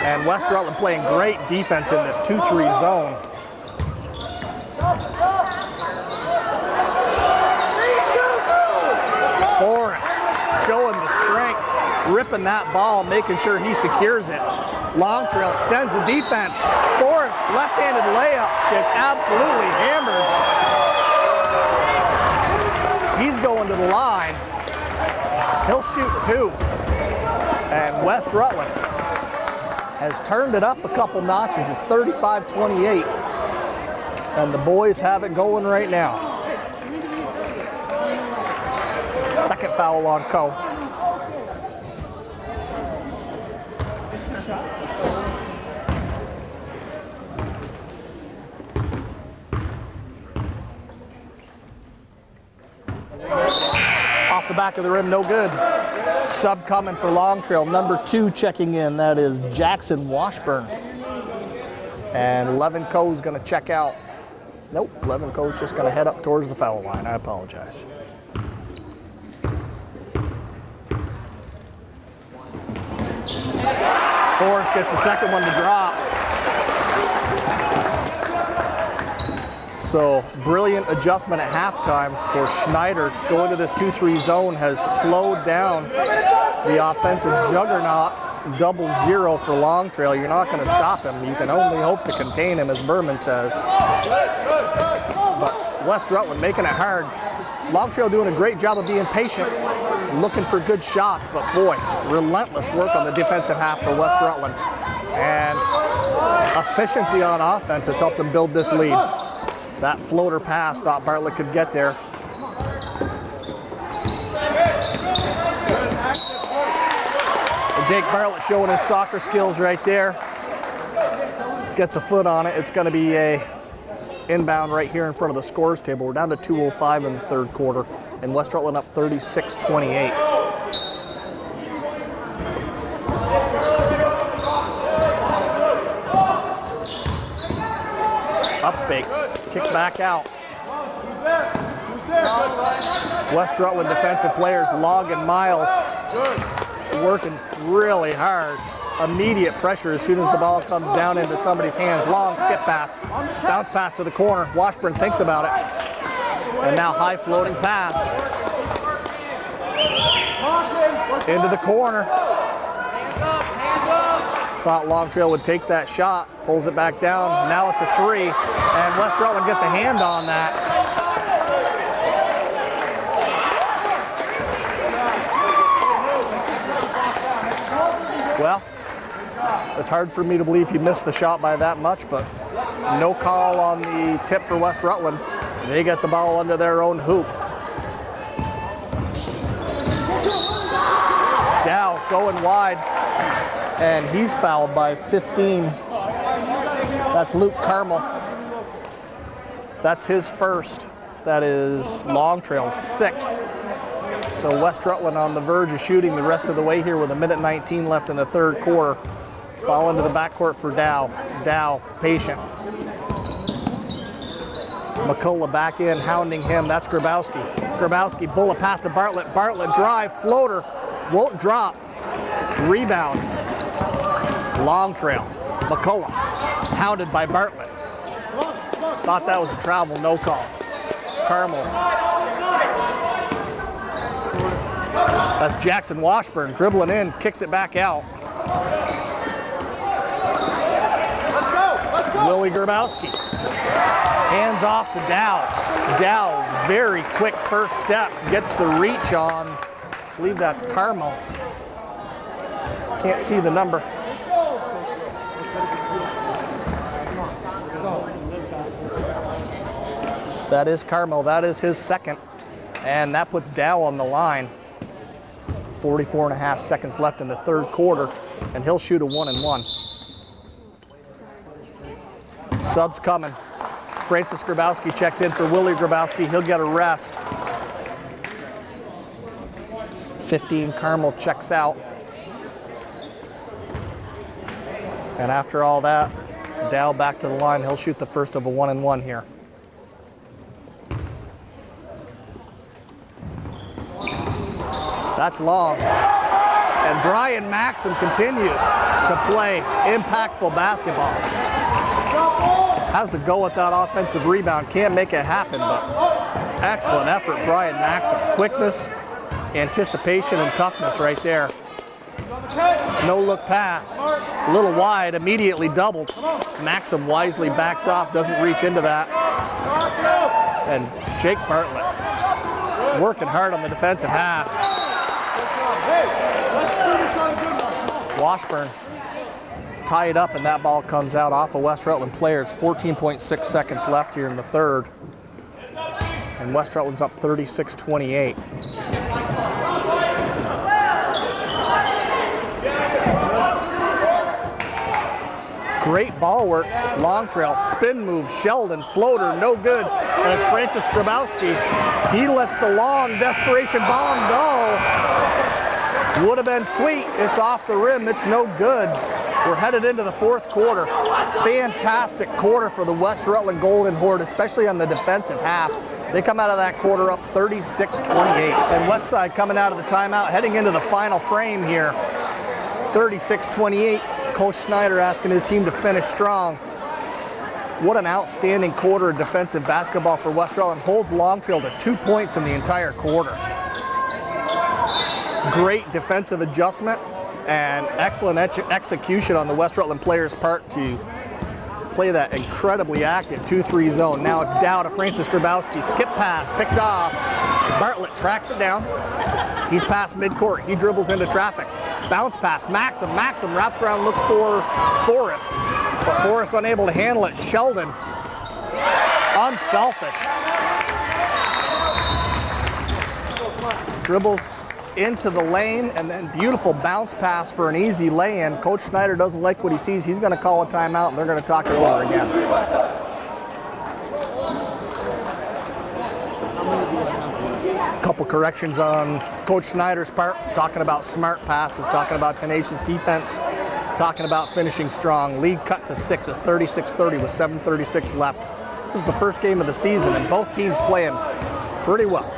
And West Rutland playing great defense in this 2-3 zone. Forrest showing the strength, ripping that ball, making sure he secures it. Long Trail extends the defense. Forrest, left-handed layup, gets absolutely hammered. He's going to the line. He'll shoot 2. And West Rutland has turned it up a couple notches. It's 35-28. And the boys have it going right now. Second foul on Co. Off the back of the rim, no good. Sub coming for Long Trail. Number 2 checking in. That is Jackson Washburn. And Levin Coe's going to check out. Nope, Levin Coe's just going to head up towards the foul line. I apologize. Forrest gets the second one to drop. So brilliant adjustment at halftime for Schneider. Going to this 2-3 zone has slowed down the offensive juggernaut. 0-0 for Long Trail. You're not going to stop him. You can only hope to contain him, as Berman says. But West Rutland making it hard. Long Trail doing a great job of being patient, looking for good shots, but boy, relentless work on the defensive half for West Rutland. And efficiency on offense has helped them build this lead. That floater pass, thought Bartlett could get there. And Jake Bartlett showing his soccer skills right there. Gets a foot on it. It's going to be a inbound right here in front of the scores table. We're down to 2:05 in the third quarter, and West Rutland up 36-28. Up fake, kick back out. West Rutland defensive players logging miles, working really hard. Immediate pressure as soon as the ball comes down into somebody's hands. Long skip pass, bounce pass to the corner. Washburn thinks about it. And now high floating pass. Into the corner. Thought Long Trail would take that shot, pulls it back down. Now it's a three, and West Rutland gets a hand on that. Well, it's hard for me to believe he missed the shot by that much, but no call on the tip for West Rutland. They get the ball under their own hoop. Dow going wide, and he's fouled by 15. That's Luke Carmel. That's his first. That is Long Trail's sixth. So West Rutland on the verge of shooting the rest of the way here with 1:19 left in the third quarter. Ball into the backcourt for Dow. Dow, patient. McCullough back in, hounding him. That's Grabowski. Grabowski, bullet pass to Bartlett. Bartlett drive, floater, won't drop. Rebound. Long Trail. McCullough, hounded by Bartlett. Thought that was a travel, no call. Carmel. That's Jackson Washburn dribbling in, kicks it back out. Willie Grabowski. Hands off to Dow. Dow, very quick first step, gets the reach on, I believe that's Carmel. Can't see the number. That is Carmel, that is his second. And that puts Dow on the line. 44.5 seconds left in the third quarter, and he'll shoot a 1-and-1. Subs coming. Francis Grabowski checks in for Willie Grabowski. He'll get a rest. 15, Carmel checks out. And after all that, Dow back to the line. He'll shoot the first of a 1-and-1 here. That's long. And Brian Maxim continues to play impactful basketball. Has to go with that offensive rebound. Can't make it happen, but excellent effort, Brian Maxim. Quickness, anticipation, and toughness right there. No look pass. A little wide, immediately doubled. Maxim wisely backs off, doesn't reach into that. And Jake Bartlett working hard on the defensive half. Washburn tie it up, and that ball comes out off a West Rutland player. It's 14.6 seconds left here in the third. And West Rutland's up 36-28. Great ball work, Long Trail, spin move, Sheldon, floater, no good. And it's Francis Grabowski. He lets the long desperation bomb go. Would have been sweet. It's off the rim. It's no good. We're headed into the fourth quarter. Fantastic quarter for the West Rutland Golden Horde, especially on the defensive half. They come out of that quarter up 36-28. And Westside coming out of the timeout, heading into the final frame here. 36-28. Coach Schneider asking his team to finish strong. What an outstanding quarter of defensive basketball for West Rutland. Holds Long Trail to 2 points in the entire quarter. Great defensive adjustment and excellent execution on the West Rutland players' part to play that incredibly active 2-3 zone. Now it's down to Francis Grabowski. Skip pass, picked off. Bartlett tracks it down. He's past midcourt. He dribbles into traffic. Bounce pass, Maxim. Maxim wraps around, looks for Forrest. But Forrest unable to handle it. Sheldon, unselfish. Dribbles into the lane, and then beautiful bounce pass for an easy lay-in. Coach Schneider doesn't like what he sees. He's going to call a timeout, and they're going to talk it over again. Couple corrections on Coach Schneider's part, talking about smart passes, talking about tenacious defense, talking about finishing strong. Lead cut to 6. It's 36-30 with 7:36 left. This is the first game of the season, and both teams playing pretty well.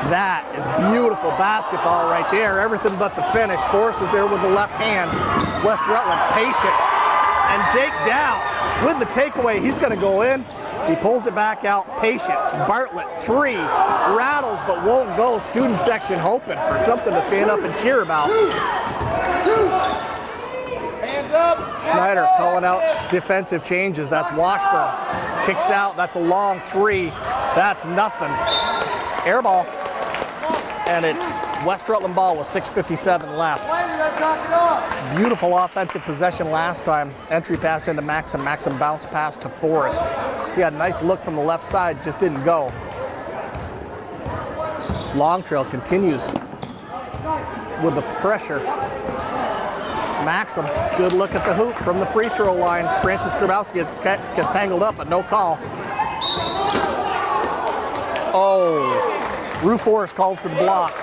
That is beautiful basketball right there. Everything but the finish. Forrest was there with the left hand. West Rutland patient. And Jake Dow with the takeaway. He's going to go in. He pulls it back out. Patient. Bartlett, 3. Rattles but won't go. Student section hoping for something to stand up and cheer about. Hands up. Schneider calling out defensive changes. That's Washburn. Kicks out. That's a long 3. That's nothing. Air ball. And it's West Rutland ball with 6:57 left. Beautiful offensive possession last time. Entry pass into Maxim. Maxim bounce pass to Forrest. He had a nice look from the left side, just didn't go. Long Trail continues with the pressure. Maxim, good look at the hoop from the free throw line. Francis Grabowski gets tangled up, but no call. Oh. Rue Forrest called for the block.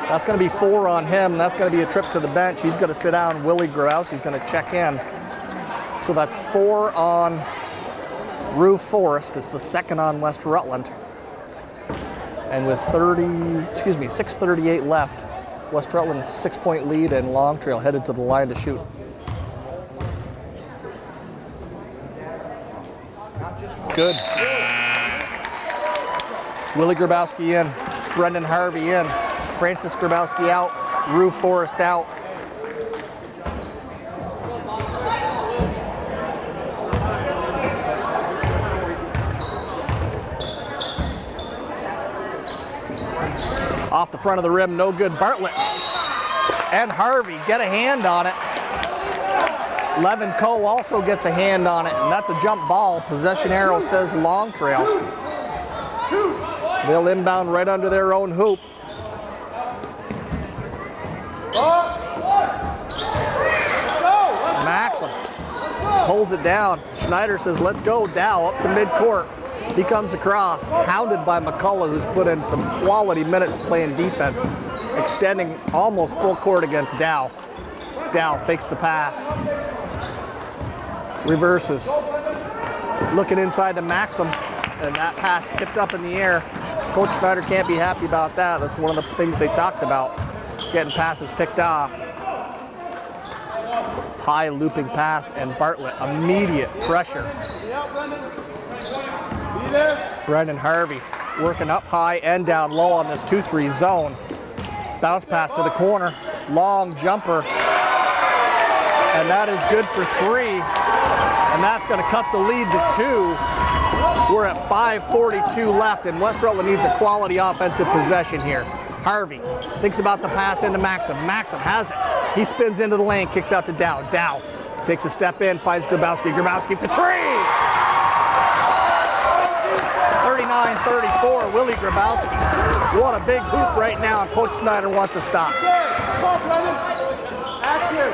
That's going to be 4 on him. That's going to be a trip to the bench. He's going to sit down. Willie Grabowski's going to check in. So that's 4 on Rue Forrest. It's the 2nd on West Rutland. And with 6:38 left, West Rutland's 6-point lead and Long Trail headed to the line to shoot. Good. Willie Grabowski in, Brendan Harvey in, Francis Grabowski out, Rue Forrest out. Off the front of the rim, no good. Bartlett and Harvey get a hand on it. Levin Coe also gets a hand on it, and that's a jump ball. Possession arrow says Long Trail. They'll inbound right under their own hoop. Maxim pulls it down. Schneider says, let's go. Dow up to midcourt. He comes across, hounded by McCullough, who's put in some quality minutes playing defense, extending almost full court against Dow. Dow fakes the pass. Reverses. Looking inside to Maxim. And that pass tipped up in the air. Coach Schneider can't be happy about that. That's one of the things they talked about, getting passes picked off. High looping pass, and Bartlett, immediate pressure. Brendan Harvey working up high and down low on this 2-3 zone. Bounce pass to the corner, long jumper, and that is good for 3. And that's going to cut the lead to 2. We're at 5:42 left, and West Rutland needs a quality offensive possession here. Harvey thinks about the pass into Maxim. Maxim has it. He spins into the lane, kicks out to Dow. Dow takes a step in, finds Grabowski. Grabowski for 3! 39-34, Willie Grabowski. What a big hoop right now, and Coach Schneider wants to stop. Come on, Brendan. Active.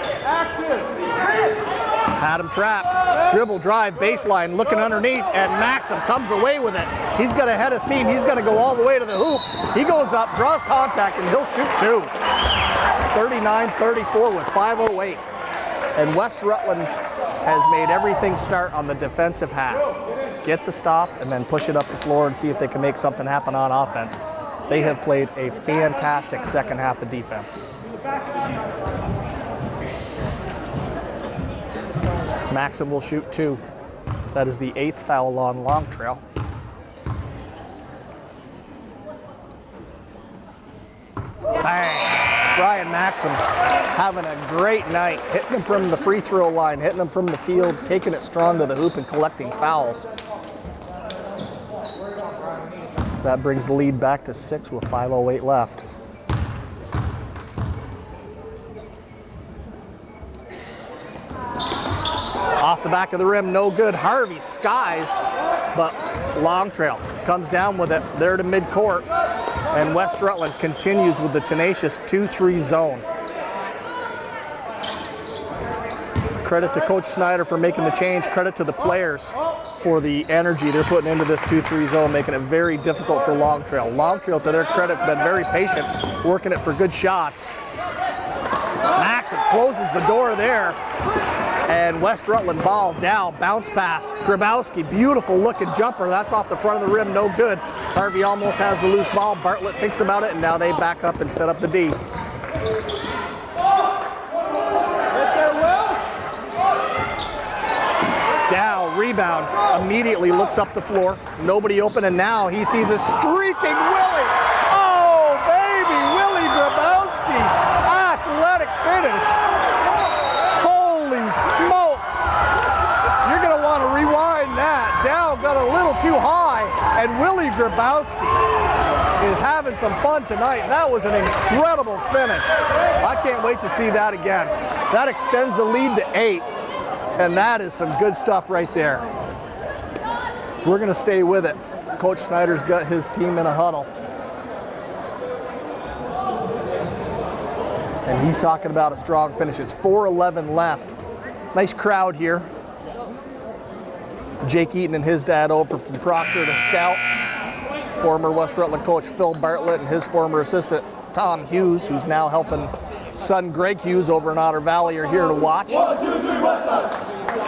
Had him trapped. Dribble, drive, baseline, looking underneath, and Maxim comes away with it. He's got a head of steam. He's going to go all the way to the hoop. He goes up, draws contact, and he'll shoot 2. 39-34 with 5:08. And West Rutland has made everything start on the defensive half. Get the stop and then push it up the floor and see if they can make something happen on offense. They have played a fantastic second half of defense. Maxim will shoot 2. That is the 8th foul on Long Trail. Bang! Brian Maxim having a great night, hitting them from the free throw line, hitting them from the field, taking it strong to the hoop and collecting fouls. That brings the lead back to 6 with 5:08 left. Off the back of the rim, no good. Harvey skies, but Long Trail comes down with it there to midcourt, and West Rutland continues with the tenacious 2-3 zone. Credit to Coach Schneider for making the change. Credit to the players for the energy they're putting into this 2-3 zone, making it very difficult for Long Trail. Long Trail, to their credit, has been very patient, working it for good shots. Maxim closes the door there. And West Rutland ball down, bounce pass. Grabowski, beautiful looking jumper. That's off the front of the rim, no good. Harvey almost has the loose ball. Bartlett thinks about it, and now they back up and set up the D. Dow, rebound, immediately looks up the floor. Nobody open, and now he sees a streaking Willie. Oh, baby, Willie Grabowski. Athletic finish. Smokes! You're going to want to rewind that. Dow got a little too high, and Willie Grabowski is having some fun tonight. That was an incredible finish. I can't wait to see that again. That extends the lead to 8, and that is some good stuff right there. We're going to stay with it. Coach Snyder's got his team in a huddle. And he's talking about a strong finish. It's 4:11 left. Nice crowd here. Jake Eaton and his dad over from Proctor to scout. Former West Rutland coach Phil Bartlett and his former assistant Tom Hughes, who's now helping son Greg Hughes over in Otter Valley, are here to watch.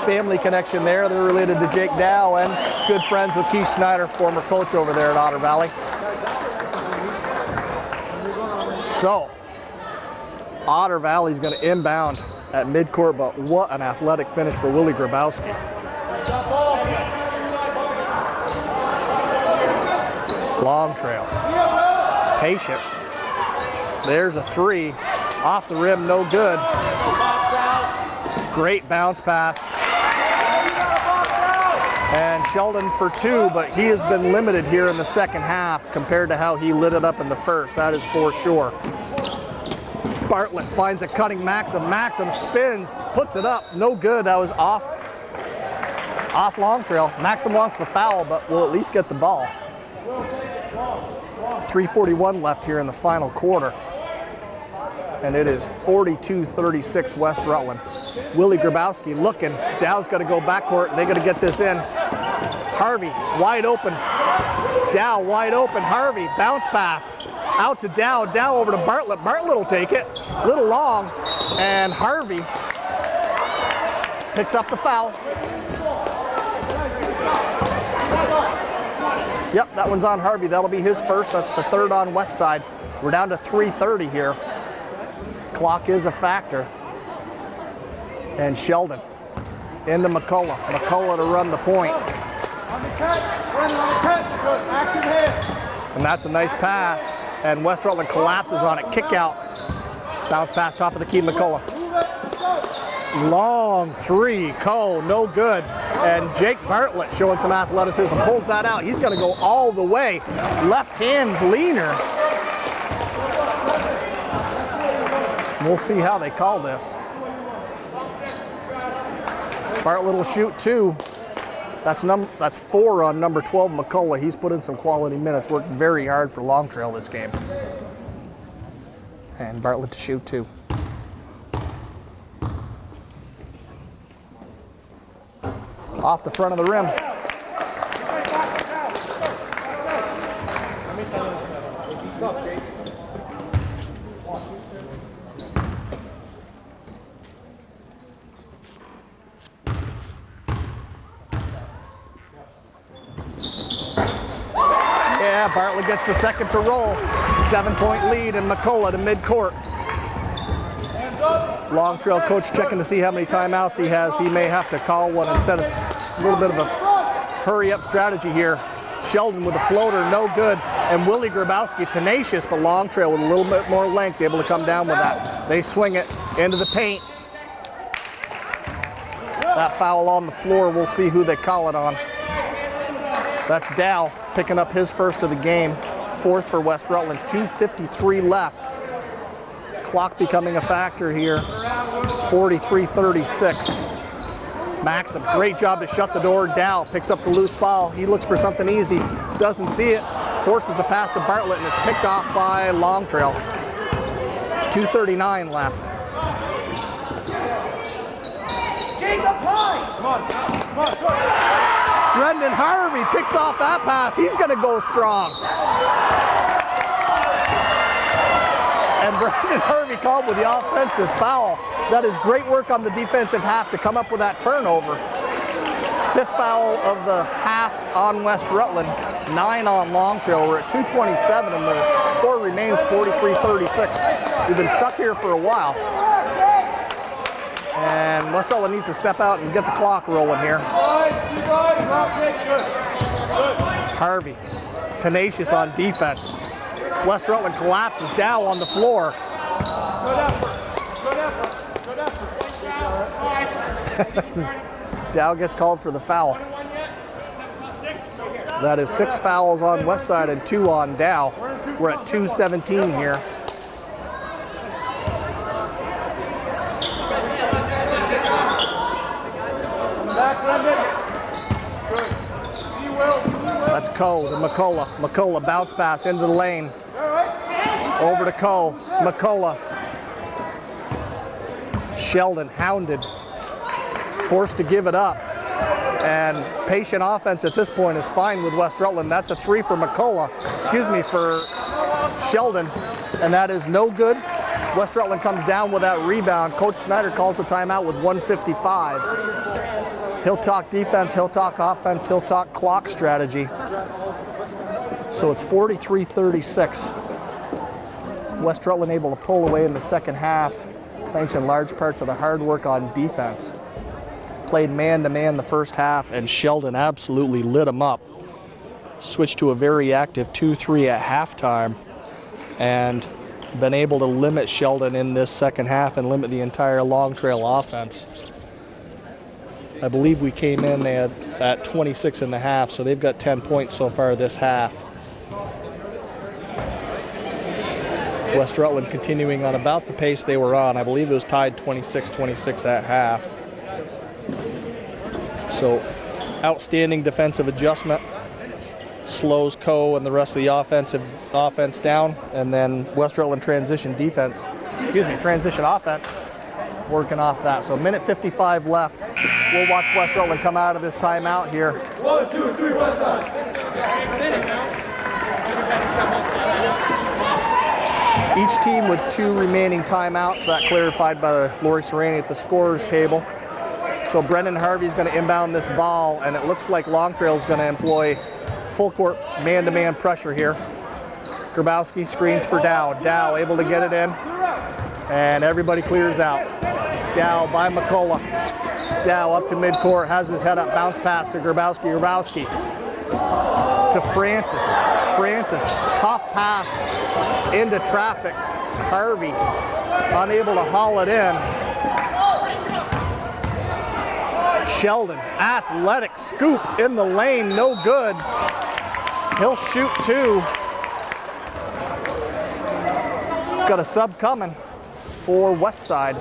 Family connection there. They're related to Jake Dow and good friends with Keith Schneider, former coach over there at Otter Valley. So, Otter Valley's going to inbound at midcourt, but what an athletic finish for Willie Grabowski. Long Trail, patient. There's a 3, off the rim, no good. Great bounce pass. And Sheldon for 2, but he has been limited here in the second half compared to how he lit it up in the first, that is for sure. Bartlett finds a cutting Maxim. Maxim spins, puts it up, no good. That was off Long Trail. Maxim wants the foul, but will at least get the ball. 3:41 left here in the final quarter. And it is 42-36 West Rutland. Willie Grabowski looking. Dow's got to go backcourt. They got to get this in. Harvey wide open. Dow wide open. Harvey bounce pass. Out to Dow, Dow over to Bartlett. Bartlett will take it, a little long, and Harvey picks up the foul. Yep, that one's on Harvey. That'll be his first. That's the 3rd on West Side. We're down to 3:30 here. Clock is a factor. And Sheldon into McCullough. McCullough to run the point. And that's a nice pass. And West Rutland collapses on it. Kick out. Bounce pass top of the key, McCullough. Long 3, no good. And Jake Bartlett showing some athleticism, pulls that out. He's gonna go all the way. Left hand leaner. We'll see how they call this. Bartlett will shoot 2. That's 4 on number 12, McCullough. He's put in some quality minutes, worked very hard for Long Trail this game. And Bartlett to shoot 2. Off the front of the rim. Yeah, Bartlett gets the second to roll. 7-point lead, and McCullough to midcourt. Long Trail coach checking to see how many timeouts he has. He may have to call one and set a little bit of a hurry-up strategy here. Sheldon with a floater, no good. And Willie Grabowski, tenacious, but long trail with a little bit more length, able to come down with that. They swing it into the paint. That foul on the floor, we'll see who they call it on. That's Dow picking up his first of the game. Fourth for West Rutland, 2:53 left. Clock becoming a factor here, 43-36. Maxim, great job to shut the door. Dow picks up the loose ball. He looks for something easy, doesn't see it. Forces a pass to Bartlett and is picked off by Long Trail. 2:39 left. Brendan Harvey picks off that pass. He's going to go strong. And Brendan Harvey called with the offensive foul. That is great work on the defensive half to come up with that turnover. Fifth foul of the half on West Rutland, 9 on Long Trail. We're at 2:27 and the score remains 43-36. We've been stuck here for a while. And West Rutland needs to step out and get the clock rolling here. Harvey, tenacious on defense. West Rutland collapses. Dow on the floor. Dow gets called for the foul. That is 6 fouls on Westside and 2 on Dow. We're at 2:17 here. That's Coe to McCullough. McCullough bounce pass into the lane. Over to Coe. McCullough. Sheldon hounded. Forced to give it up. And patient offense at this point is fine with West Rutland. That's a 3 for McCullough. Excuse me, for Sheldon. And that is no good. West Rutland comes down with that rebound. Coach Snyder calls the timeout with 1:55. He'll talk defense, he'll talk offense, he'll talk clock strategy. So it's 43-36. West Rutland able to pull away in the second half, thanks in large part to the hard work on defense. Played man-to-man the first half, and Sheldon absolutely lit them up. Switched to a very active 2-3 at halftime, and been able to limit Sheldon in this second half and limit the entire Long Trail offense. I believe we came in at 26 and a half, so they've got 10 points so far this half. West Rutland continuing on about the pace they were on. I believe it was tied 26-26 at half. So outstanding defensive adjustment. Slows Coe and the rest of the offense down, and then West Rutland transition offense working off that. So minute 55 left. We'll watch West Rutland come out of this timeout here. 1, 2, 3, West side. Each team with 2 remaining timeouts. That clarified by Lori Serrani at the scorer's table. So Brendan Harvey's going to inbound this ball, and it looks like Long Trail's going to employ full court man-to-man pressure here. Grabowski screens for Dow. Dow able to get it in, and everybody clears out. Dow by McCullough. Dow up to midcourt, has his head up, bounce pass to Grabowski. Grabowski to Francis. Francis, tough pass into traffic. Harvey unable to haul it in. Sheldon, athletic scoop in the lane, no good. He'll shoot 2. Got a sub coming for Westside.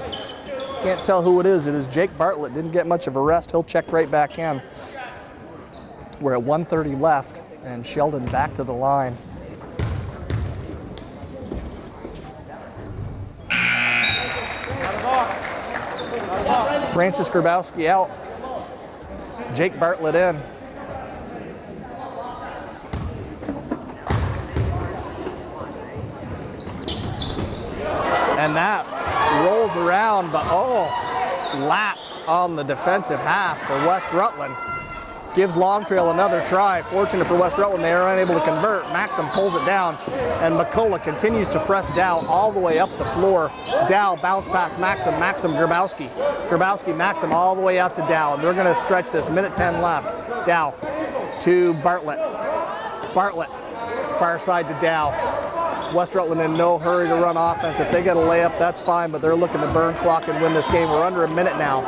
Can't tell who it is. It is Jake Bartlett. Didn't get much of a rest. He'll check right back in. We're at 1:30 left, and Sheldon back to the line. Francis Grabowski out. Jake Bartlett in. And that rolls around, but lapse on the defensive half for West Rutland. Gives Long Trail another try. Fortunate for West Rutland, they are unable to convert. Maxim pulls it down, and McCullough continues to press Dow all the way up the floor. Dow bounce past Maxim, Grabowski. Grabowski, Maxim all the way out to Dow, and they're gonna stretch this, minute 10 left. Dow to Bartlett. Bartlett, far side to Dow. West Rutland in no hurry to run offense. If they get a layup, that's fine, but they're looking to burn clock and win this game. We're under a minute now.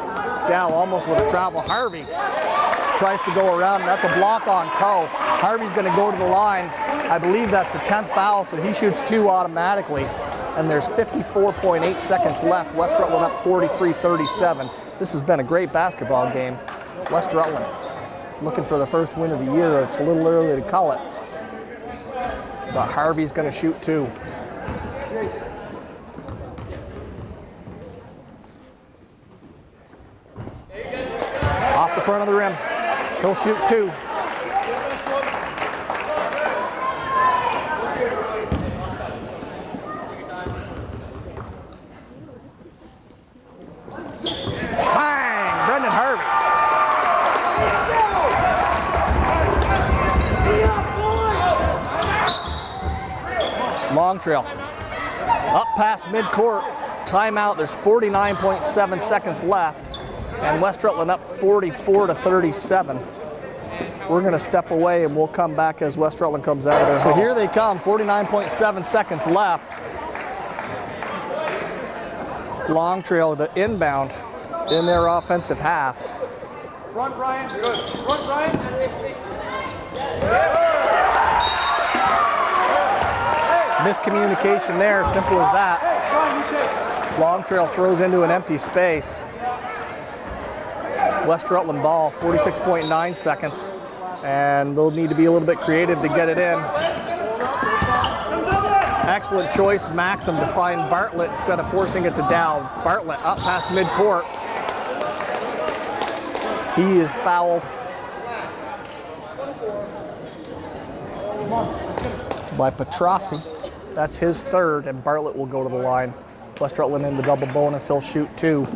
Dow almost with a travel. Harvey tries to go around, and that's a block on Coe. Harvey's going to go to the line. I believe that's the 10th foul, so he shoots 2 automatically. And there's 54.8 seconds left. West Rutland up 43-37. This has been a great basketball game. West Rutland looking for the first win of the year. It's a little early to call it. But Harvey's going to shoot 2. Off the front of the rim. He'll shoot 2. Bang! Brendan Harvey. Long trail. Up past midcourt. Timeout. There's 49.7 seconds left. And West Rutland up 44-37. We're going to step away and we'll come back as West Rutland comes out of there. So here they come, 49.7 seconds left. Long trail to inbound in their offensive half. Front, Ryan. Good. Front, Ryan. Miscommunication there, simple as that. Long trail throws into an empty space. West Rutland ball, 46.9 seconds, and they'll need to be a little bit creative to get it in. Excellent choice, Maxim, to find Bartlett instead of forcing it to Dow. Bartlett up past midcourt. He is fouled by Petrossi. That's his 3rd, and Bartlett will go to the line. West Rutland in the double bonus, he'll shoot 2.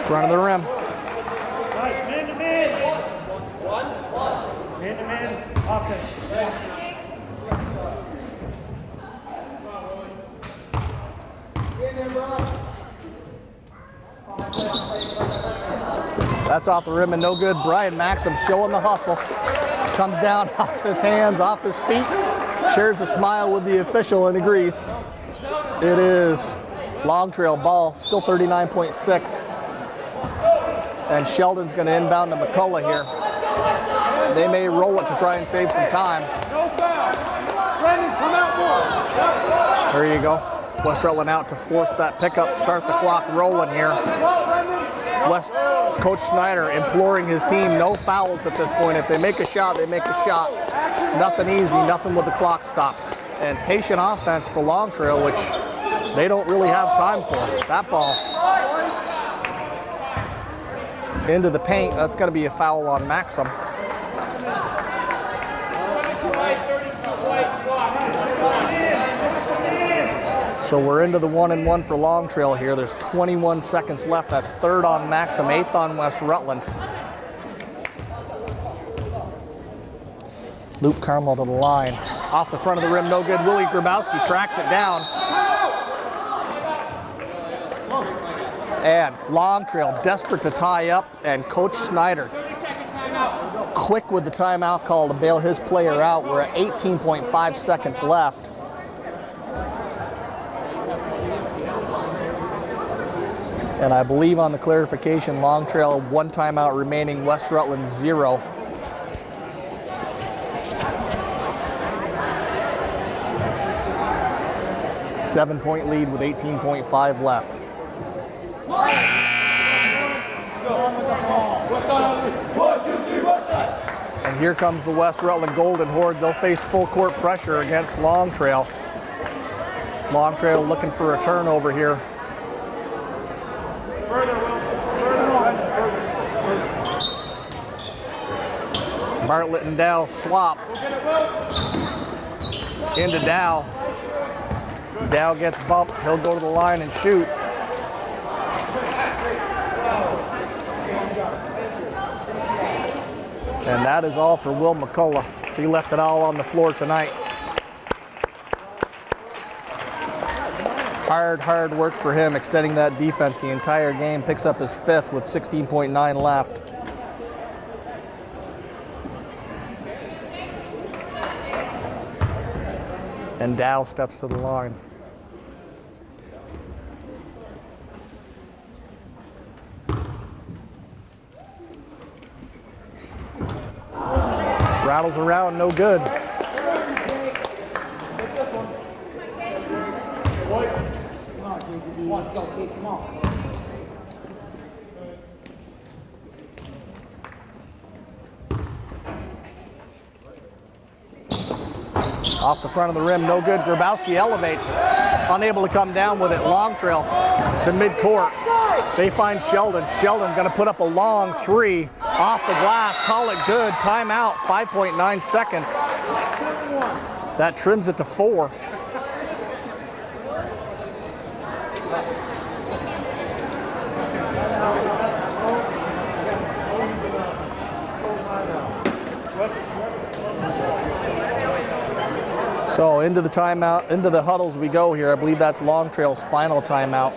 Front of the rim. Man to man. Man to man. Offense. That's off the rim and no good. Brian Maxim showing the hustle. Comes down off his hands, off his feet. Shares a smile with the official and agrees. It is long trail ball, still 39.6. And Sheldon's going to inbound to McCullough here. They may roll it to try and save some time. No foul. Brendan, come out more. There you go. West Rutland out to force that pickup, start the clock rolling here. Coach Schneider imploring his team, no fouls at this point. If they make a shot, they make a shot. Nothing easy, nothing with the clock stopped. And patient offense for Long Trail, which they don't really have time for. That ball into the paint, that's going to be a foul on Maxim. So we're into the 1-and-1 for Long Trail here. There's 21 seconds left. That's 3rd on Maxim, 8th on West Rutland. Luke Carmel to the line. Off the front of the rim, no good. Willie Grabowski tracks it down. And Long Trail desperate to tie up, and Coach Schneider quick with the timeout call to bail his player out. We're at 18.5 seconds left. And I believe on the clarification, Long Trail 1 timeout remaining, West Rutland 0. Seven-point lead with 18.5 left. And here comes the West Rutland Golden Horde. They'll face full court pressure against Long Trail. Long Trail looking for a turnover here. Bartlett and Dow swap. Into Dow. Dow gets bumped. He'll go to the line and shoot. And that is all for Will McCullough. He left it all on the floor tonight. Hard work for him, extending that defense the entire game. Picks up his 5th with 16.9 left. And Dow steps to the line. Rattles around, no good. Off the front of the rim, no good. Grabowski elevates, unable to come down with it. Long trail to midcourt. They find Sheldon. Sheldon gonna put up a long 3 off the glass. Call it good. Timeout, 5.9 seconds. That trims it to 4. So into the timeout, into the huddles we go here. I believe that's Long Trail's final timeout.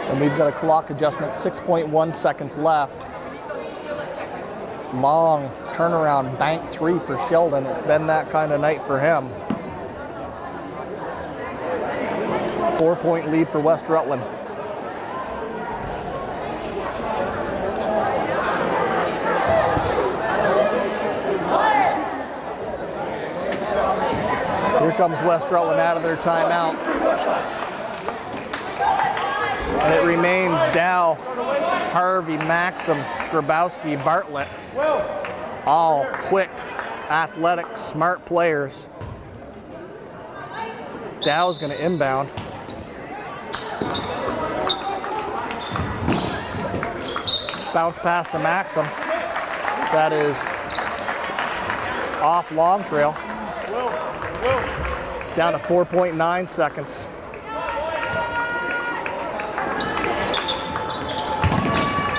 And we've got a clock adjustment, 6.1 seconds left. Long turnaround bank 3 for Sheldon. It's been that kind of night for him. 4-point lead for West Rutland. Here comes West Rutland out of their timeout. And it remains Dow, Harvey, Maxim, Grabowski, Bartlett. All quick, athletic, smart players. Dow's going to inbound. Bounce pass to Maxim. That is off Long Trail. Down to 4.9 seconds.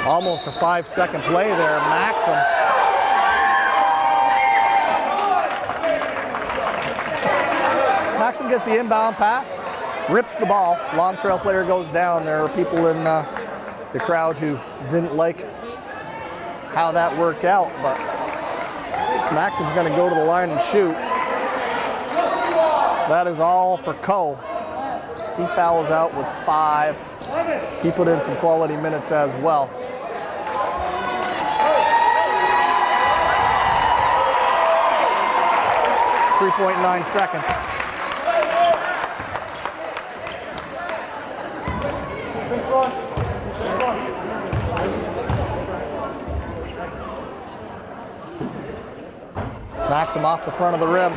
Almost a 5-second play there. Maxim. Maxim gets the inbound pass, rips the ball. Long Trail player goes down. There are people in the crowd who didn't like how that worked out, but Maxim's going to go to the line and shoot. That is all for Coe. He fouls out with 5. He put in some quality minutes as well. .9 seconds. Maxim off the front of the rim.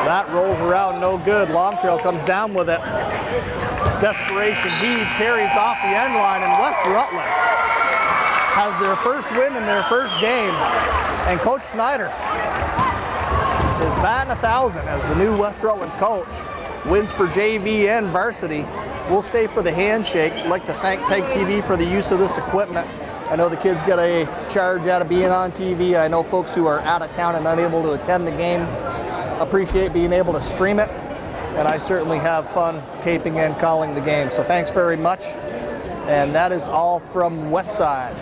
That rolls around, no good. Long Trail comes down with it. Desperation heave, carries off the end line, and West Rutland has their first win in their first game. And Coach Snyder is batting 1,000 as the new West Rutland coach. Wins for JV and Varsity. We'll stay for the handshake. I'd like to thank PEGTV for the use of this equipment. I know the kids get a charge out of being on TV. I know folks who are out of town and unable to attend the game appreciate being able to stream it. And I certainly have fun taping and calling the game. So thanks very much. And that is all from Westside.